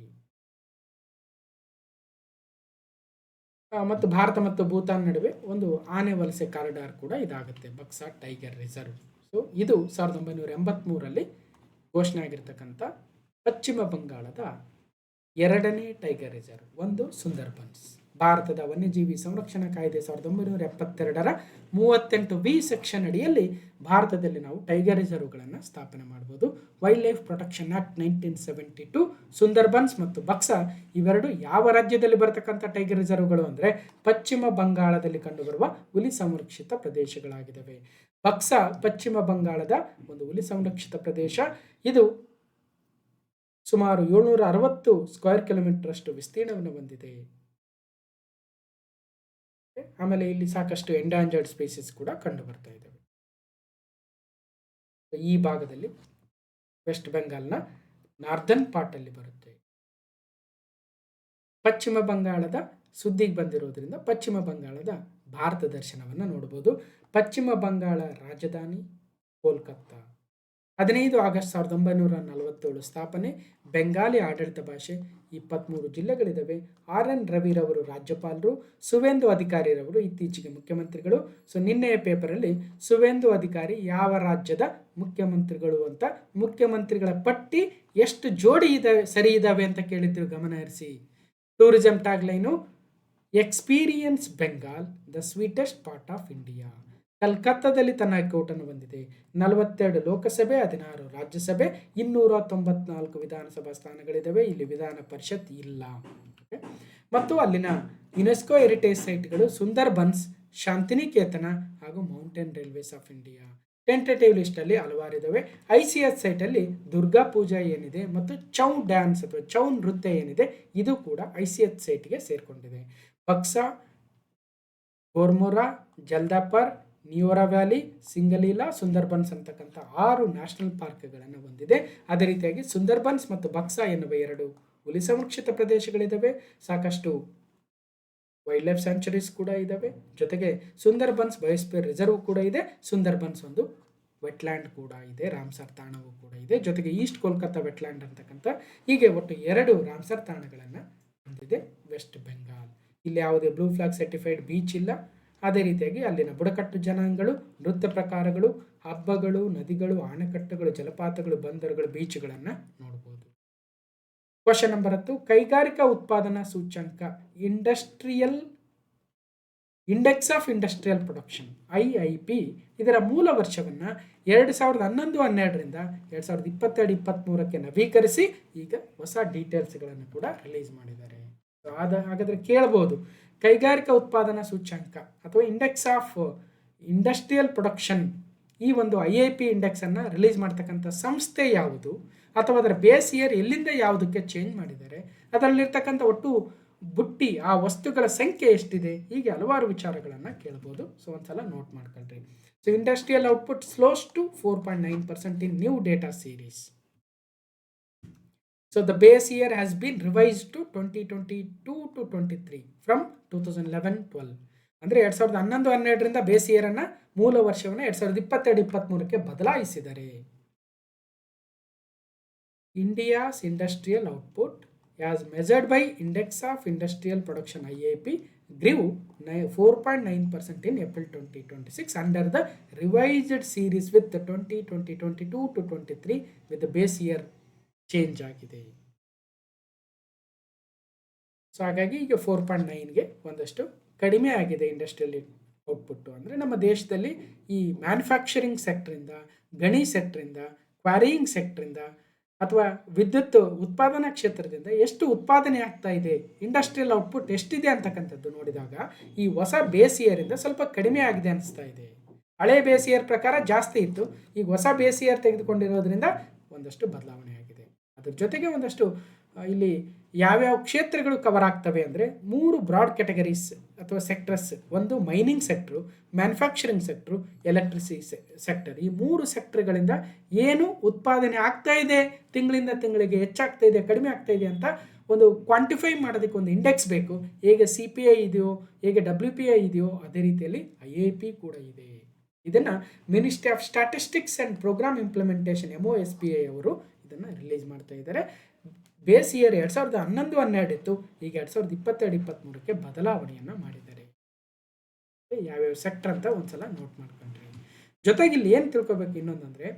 ಮತ್ತು ಭಾರತ ಮತ್ತು ಭೂತಾನ್ ನಡುವೆ ಒಂದು ಆನೆ ವಲಸೆ ಕಾರಿಡಾರ್ ಕೂಡ ಇದಾಗುತ್ತೆ ಬಕ್ಸಾ ಟೈಗರ್ ರಿಸರ್ವ್. ಸೊ ಇದು 1983ರಲ್ಲಿ ಘೋಷಣೆ ಆಗಿರ್ತಕ್ಕಂಥ ಪಶ್ಚಿಮ ಬಂಗಾಳದ 2ನೇ ಟೈಗರ್ ರಿಸರ್ವ್. ಒಂದು ಸುಂದರ್ಬನ್ಸ್. ಭಾರತದ ವನ್ಯಜೀವಿ ಸಂರಕ್ಷಣಾ ಕಾಯ್ದೆ 1972ರ 38V ಸೆಕ್ಷನ್ ಅಡಿಯಲ್ಲಿ ಭಾರತದಲ್ಲಿ ನಾವು ಟೈಗರ್ ರಿಸರ್ವ್ಗಳನ್ನು ಸ್ಥಾಪನೆ ಮಾಡ್ಬೋದು. Wild life protection act 1972, Sundarbans ಮತ್ತು ಬಕ್ಸಾ ಇವೆರಡು ಯಾವ ರಾಜ್ಯದಲ್ಲಿ ಬರತಕ್ಕಂಥ ಟೈಗರ್ ರಿಸರ್ವ್ಗಳು ಅಂದರೆ ಪಶ್ಚಿಮ ಬಂಗಾಳದಲ್ಲಿ ಕಂಡುಬರುವ ಹುಲಿ ಸಂರಕ್ಷಿತ ಪ್ರದೇಶಗಳಾಗಿದ್ದಾವೆ. ಬಕ್ಸಾ ಪಶ್ಚಿಮ ಬಂಗಾಳದ ಒಂದು ಹುಲಿ ಸಂರಕ್ಷಿತ ಪ್ರದೇಶ. ಇದು ಸುಮಾರು 760 ಸ್ಕ್ವೇರ್ ಕಿಲೋಮೀಟರ್ ಅಷ್ಟು ವಿಸ್ತೀರ್ಣವನ್ನು ಹೊಂದಿದೆ. ಆಮೇಲೆ ಇಲ್ಲಿ ಸಾಕಷ್ಟು ಎಂಡಾಂಜರ್ಡ್ ಸ್ಪೀಸೀಸ್ ಕೂಡ ಕಂಡು ಬರ್ತಾ ಇದ್ದಾವೆ. ಈ ಭಾಗದಲ್ಲಿ ವೆಸ್ಟ್ ಬೆಂಗಾಲ್ನ ನಾರ್ದನ್ ಪಾರ್ಟಲ್ಲಿ ಬರುತ್ತೆ. ಪಶ್ಚಿಮ ಬಂಗಾಳದ ಸುದ್ದಿಗೆ ಬಂದಿರೋದ್ರಿಂದ ಪಶ್ಚಿಮ ಬಂಗಾಳದ ಭಾರತ ದರ್ಶನವನ್ನು ನೋಡ್ಬೋದು. ಪಶ್ಚಿಮ ಬಂಗಾಳ ರಾಜಧಾನಿ ಕೋಲ್ಕತ್ತಾ. 15 ಆಗಸ್ಟ್ 1947 ಸ್ಥಾಪನೆ. ಬೆಂಗಾಲಿ ಆಡಳಿತ ಭಾಷೆ. 23 ಜಿಲ್ಲೆಗಳಿದ್ದಾವೆ. RN ರವಿರವರು ರಾಜ್ಯಪಾಲರು. ಸುವೇಂದು ಅಧಿಕಾರಿರವರು ಇತ್ತೀಚೆಗೆ ಮುಖ್ಯಮಂತ್ರಿಗಳು. ಸೊ ನಿನ್ನೆಯ ಪೇಪರಲ್ಲಿ ಸುವೇಂದು ಅಧಿಕಾರಿ ಯಾವ ರಾಜ್ಯದ ಮುಖ್ಯಮಂತ್ರಿಗಳು ಅಂತ ಮುಖ್ಯಮಂತ್ರಿಗಳ ಪಟ್ಟಿ ಎಷ್ಟು ಜೋಡಿ ಇದಾವೆ ಸರಿ ಇದ್ದಾವೆ ಅಂತ ಕೇಳಿದ್ರು, ಗಮನ ಹರಿಸಿ. Tourism tagline experience Bengal the sweetest part of India. ಕಲ್ಕತ್ತಾದಲ್ಲಿ ತನ್ನ ಹೈಕೋರ್ಟನ್ನು ಹೊಂದಿದೆ. 42 ಲೋಕಸಭೆ, 16 ರಾಜ್ಯಸಭೆ, 294 ವಿಧಾನಸಭಾ ಸ್ಥಾನಗಳಿದ್ದಾವೆ. ಇಲ್ಲಿ ವಿಧಾನ ಪರಿಷತ್ ಇಲ್ಲ. ಮತ್ತು ಅಲ್ಲಿನ ಯುನೆಸ್ಕೋ ಹೆರಿಟೇಜ್ ಸೈಟ್ಗಳು ಸುಂದರ್ಬನ್ಸ್, ಶಾಂತಿನಿಕೇತನ ಹಾಗೂ mountain railways of India. Tentative ಲಿಸ್ಟಲ್ಲಿ ಹಲವಾರು ಇದ್ದಾವೆ. ICH ಸೈಟಲ್ಲಿ ದುರ್ಗಾ ಪೂಜಾ ಏನಿದೆ ಮತ್ತು ಚೌ ಡ್ಯಾನ್ಸ್ ಅಥವಾ ಚೌ ನೃತ್ಯ ಏನಿದೆ ಇದು ಕೂಡ ICH ಸೈಟ್ಗೆ ಸೇರಿಕೊಂಡಿದೆ. ಬಕ್ಸಾ, ಗೋರ್ಮೊರಾ, ಜಲ್ದಾಪರ್, ನಿಯೋರಾ ವ್ಯಾಲಿ, ಸಿಂಗಲೀಲಾ, ಸುಂದರ್ಬನ್ಸ್ ಅಂತಕ್ಕಂಥ 6 ನ್ಯಾಷನಲ್ ಪಾರ್ಕ್ಗಳನ್ನು ಹೊಂದಿದೆ. ಅದೇ ರೀತಿಯಾಗಿ ಸುಂದರ್ಬನ್ಸ್ ಮತ್ತು ಬಕ್ಸಾ ಎನ್ನುವ 2 ಹುಲಿ ಸಂರಕ್ಷಿತ ಪ್ರದೇಶಗಳಿದ್ದಾವೆ. ಸಾಕಷ್ಟು ವೈಲ್ಡ್ ಲೈಫ್ ಸ್ಯಾಂಕ್ಚುರೀಸ್ ಕೂಡ ಇದ್ದಾವೆ. ಜೊತೆಗೆ ಸುಂದರ್ಬನ್ಸ್ ಬಯೋಸ್ಫಿಯರ್ ರಿಸರ್ವ್ ಕೂಡ ಇದೆ. ಸುಂದರ್ಬನ್ಸ್ ಒಂದು ವೆಟ್ಲ್ಯಾಂಡ್ ಕೂಡ ಇದೆ. ರಾಮ್ಸರ್ ತಾಣವೂ ಕೂಡ ಇದೆ. ಜೊತೆಗೆ ಈಸ್ಟ್ ಕೋಲ್ಕತ್ತಾ ವೆಟ್ಲ್ಯಾಂಡ್ ಅಂತಕ್ಕಂಥ ಹೀಗೆ ಒಟ್ಟು 2 ರಾಮ್ಸರ್ ತಾಣಗಳನ್ನು ಹೊಂದಿದೆ ವೆಸ್ಟ್ ಬೆಂಗಾಲ್. ಇಲ್ಲಿ ಯಾವುದೇ ಬ್ಲೂ ಫ್ಲಾಗ್ ಸರ್ಟಿಫೈಡ್ ಬೀಚ್ ಇಲ್ಲ. ಅದೇ ರೀತಿಯಾಗಿ ಅಲ್ಲಿನ ಬುಡಕಟ್ಟು ಜನಾಂಗಗಳು, ನೃತ್ಯ ಪ್ರಕಾರಗಳು, ಹಬ್ಬಗಳು, ನದಿಗಳು, ಆಣೆಕಟ್ಟುಗಳು, ಜಲಪಾತಗಳು, ಬಂದರುಗಳು, ಬೀಚ್ಗಳನ್ನು ನೋಡ್ಬೋದು. ಕ್ವಶನ್ ನಂಬರ್ 10, ಕೈಗಾರಿಕಾ ಉತ್ಪಾದನಾ ಸೂಚ್ಯಂಕ index of industrial production IIP ಇದರ ಮೂಲ ವರ್ಷವನ್ನು 2011-12ರಿಂದ 2022-23ಕ್ಕೆ ನವೀಕರಿಸಿ ಈಗ ಹೊಸ ಡೀಟೇಲ್ಸ್ಗಳನ್ನು ಕೂಡ ರಿಲೀಸ್ ಮಾಡಿದ್ದಾರೆ. ಹಾಗಾದರೆ ಕೇಳಬಹುದು, ಕೈಗಾರಿಕಾ ಉತ್ಪಾದನಾ ಸೂಚ್ಯಂಕ ಅಥವಾ ಇಂಡೆಕ್ಸ್ ಆಫ್ ಇಂಡಸ್ಟ್ರಿಯಲ್ ಪ್ರೊಡಕ್ಷನ್ ಈ ಒಂದು IIP ಇಂಡೆಕ್ಸನ್ನು ರಿಲೀಸ್ ಮಾಡ್ತಕ್ಕಂಥ ಸಂಸ್ಥೆ ಯಾವುದು ಅಥವಾ ಅದರ ಬೇಸ್ ಇಯರ್ ಎಲ್ಲಿಂದ ಯಾವುದಕ್ಕೆ ಚೇಂಜ್ ಮಾಡಿದ್ದಾರೆ, ಅದರಲ್ಲಿರ್ತಕ್ಕಂಥ ಒಟ್ಟು ಬುಟ್ಟಿ ಆ ವಸ್ತುಗಳ ಸಂಖ್ಯೆ ಎಷ್ಟಿದೆ, ಹೀಗೆ ಹಲವಾರು ವಿಚಾರಗಳನ್ನು ಕೇಳ್ಬೋದು. ಸೊ ಒಂದ್ಸಲ ನೋಟ್ ಮಾಡ್ಕೊಳ್ರಿ. So industrial output slows to 4.9% in new data series. So the base year has been revised to 2022-23 from 2011-12. ಅಂದರೆ 2011-12ರಿಂದ ಬೇಸ್ ಇಯರ್ ಅನ್ನ ಮೂಲ ವರ್ಷವನ್ನು 2022-23ಕ್ಕೆ ಬದಲಾಯಿಸಿದ್ದಾರೆ. India's industrial output as measured by Index of Industrial Production IIP grew 4.9% in April 2026 under the revised series with 2022-23 with the base year change ಆಗಿದೆ. So ಹಾಗಾಗಿ ಈಗ 4.9ಗೆ ಒಂದಷ್ಟು ಕಡಿಮೆ ಆಗಿದೆ ಇಂಡಸ್ಟ್ರಿಯಲ್ ಔಟ್ಪುಟ್ಟು. ಅಂದರೆ ನಮ್ಮ ದೇಶದಲ್ಲಿ ಈ ಮ್ಯಾನುಫ್ಯಾಕ್ಚರಿಂಗ್ ಸೆಕ್ಟ್ರಿಂದ, ಗಣಿ ಸೆಕ್ಟ್ರಿಂದ, ಕ್ವಾರಿಯಿಂಗ್ ಸೆಕ್ಟ್ರಿಂದ ಅಥವಾ ವಿದ್ಯುತ್ ಉತ್ಪಾದನಾ ಕ್ಷೇತ್ರದಿಂದ ಎಷ್ಟು ಉತ್ಪಾದನೆ ಆಗ್ತಾ ಇದೆ, ಇಂಡಸ್ಟ್ರಿಯಲ್ ಔಟ್ಪುಟ್ ಎಷ್ಟಿದೆ ಅಂತಕ್ಕಂಥದ್ದು ನೋಡಿದಾಗ ಈ ಹೊಸ ಬೇಸ್ ಇಯರಿಂದ ಸ್ವಲ್ಪ ಕಡಿಮೆ ಆಗಿದೆ ಅನಿಸ್ತಾ ಇದೆ. ಹಳೆ ಬೇಸ್ ಇಯರ್ ಪ್ರಕಾರ ಜಾಸ್ತಿ ಇತ್ತು, ಈಗ ಹೊಸ ಬೇಸ್ ಇಯರ್ ತೆಗೆದುಕೊಂಡಿರೋದ್ರಿಂದ ಒಂದಷ್ಟು ಬದಲಾವಣೆ ಆಗಿದೆ. ಅದ್ರ ಜೊತೆಗೆ ಒಂದಷ್ಟು ಇಲ್ಲಿ ಯಾವ್ಯಾವ ಕ್ಷೇತ್ರಗಳು ಕವರ್ ಆಗ್ತವೆ ಅಂದರೆ 3 ಬ್ರಾಡ್ ಕ್ಯಾಟಗರೀಸ್ ಅಥವಾ ಸೆಕ್ಟರ್ಸ್. ಒಂದು mining sector, manufacturing sector, electricity sector. ಈ 3 ಸೆಕ್ಟರ್ಗಳಿಂದ ಏನು ಉತ್ಪಾದನೆ ಆಗ್ತಾ ಇದೆ, ತಿಂಗಳಿಂದ ತಿಂಗಳಿಗೆ ಹೆಚ್ಚಾಗ್ತಾ ಇದೆ, ಕಡಿಮೆ ಆಗ್ತಾ ಇದೆ ಅಂತ ಒಂದು ಕ್ವಾಂಟಿಫೈ ಮಾಡೋದಕ್ಕೆ ಒಂದು ಇಂಡೆಕ್ಸ್ ಬೇಕು. ಹೇಗೆ CPI ಇದೆಯೋ, ಹೇಗೆ WPI ಇದೆಯೋ, ಅದೇ ರೀತಿಯಲ್ಲಿ IIP ಕೂಡ ಇದೆ. ಇದನ್ನು ministry of statistics and programme implementation MOSPI ಅವರು ಇದನ್ನು ರಿಲೀಸ್ ಮಾಡ್ತಾ ಇದ್ದಾರೆ. ಬೇಸ್ ಇಯರ್ 2011-12 ಇತ್ತು, ಈಗ 2022-23ಕ್ಕೆ ಬದಲಾವಣೆಯನ್ನು ಮಾಡಿದ್ದಾರೆ. ಯಾವ್ಯಾವ ಸೆಕ್ಟರ್ ಅಂತ ಒಂದ್ಸಲ ನೋಟ್ ಮಾಡ್ಕೊಂಡ್ರಿ. ಜೊತೆಗೆ ಇಲ್ಲಿ ಏನು ತಿಳ್ಕೊಬೇಕು ಇನ್ನೊಂದಂದರೆ,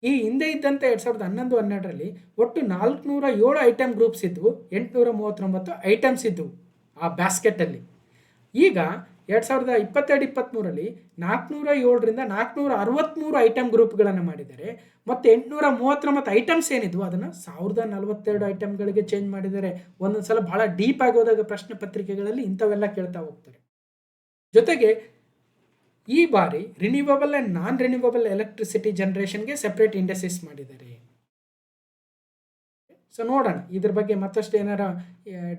ಈ ಹಿಂದೆ ಇದ್ದಂಥ 2011-12ರಲ್ಲಿ ಒಟ್ಟು 407 ಐಟಮ್ ಗ್ರೂಪ್ಸ್ ಇದ್ವು, 839 ಐಟಮ್ಸ್ ಇದ್ದವು ಆ ಬ್ಯಾಸ್ಕೆಟಲ್ಲಿ. ಈಗ 2022-23ರಲ್ಲಿ 407ರಿಂದ 463 ಐಟಮ್ ಗ್ರೂಪ್ಗಳನ್ನು ಮಾಡಿದ್ದಾರೆ. ಮತ್ತು 839 ಐಟಮ್ಸ್ ಏನಿದ್ವು ಅದನ್ನು 1042 ಐಟಮ್ಗಳಿಗೆ ಚೇಂಜ್ ಮಾಡಿದ್ದಾರೆ. ಒಂದೊಂದು ಸಲ ಬಹಳ ಡೀಪ್ ಆಗಿ ಹೋದಾಗ ಪ್ರಶ್ನೆ ಪತ್ರಿಕೆಗಳಲ್ಲಿ ಇಂಥವೆಲ್ಲ ಕೇಳ್ತಾ ಹೋಗ್ತಾರೆ. ಜೊತೆಗೆ ಈ ಬಾರಿ renewable and non renewable electricity ಜನರೇಷನ್ಗೆ ಸೆಪ್ರೇಟ್ ಇಂಡೆಸಿಸ್ ಮಾಡಿದ್ದಾರೆ. ಸೊ ನೋಡೋಣ ಇದ್ರ ಬಗ್ಗೆ ಮತ್ತಷ್ಟು ಏನಾರ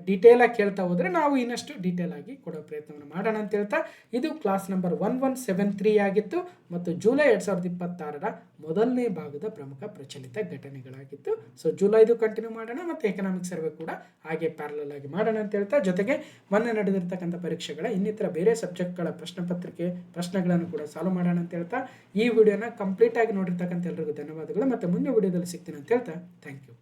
ಡೀಟೇಲಾಗಿ ಕೇಳ್ತಾ ಹೋದರೆ ನಾವು ಇನ್ನಷ್ಟು ಡೀಟೇಲ್ ಆಗಿ ಕೊಡೋ ಪ್ರಯತ್ನವನ್ನು ಮಾಡೋಣ ಅಂತ ಹೇಳ್ತಾ, ಇದು ಕ್ಲಾಸ್ ನಂಬರ್ 1173 ಆಗಿತ್ತು ಮತ್ತು ಜುಲೈ 2026 ಮೊದಲನೇ ಭಾಗದ ಪ್ರಮುಖ ಪ್ರಚಲಿತ ಘಟನೆಗಳಾಗಿತ್ತು. ಸೊ ಜುಲೈದು ಕಂಟಿನ್ಯೂ ಮಾಡೋಣ ಮತ್ತು ಎಕನಾಮಿಕ್ ಸರ್ವೆ ಕೂಡ ಹಾಗೆ ಪ್ಯಾರಲಲ್ ಆಗಿ ಮಾಡೋಣ ಅಂತ ಹೇಳ್ತಾ, ಜೊತೆಗೆ ಮೊನ್ನೆ ನಡೆದಿರ್ತಕ್ಕಂಥ ಪರೀಕ್ಷೆಗಳ ಇನ್ನಿತರ ಬೇರೆ ಸಬ್ಜೆಕ್ಟ್ಗಳ ಪ್ರಶ್ನೆಗಳನ್ನು ಕೂಡ ಸಾಲ್ವ್ ಮಾಡೋಣ ಅಂತ ಹೇಳ್ತಾ, ಈ ವಿಡಿಯೋನ ಕಂಪ್ಲೀಟ್ ಆಗಿ ನೋಡಿರ್ತಕ್ಕಂಥ ಎಲ್ಲರಿಗೂ ಧನ್ಯವಾದಗಳು. ಮತ್ತು ಮುಂದಿನ ವಿಡಿಯೋದಲ್ಲಿ ಸಿಗ್ತೀನಿ ಅಂತ ಹೇಳ್ತಾ, ಥ್ಯಾಂಕ್ ಯು.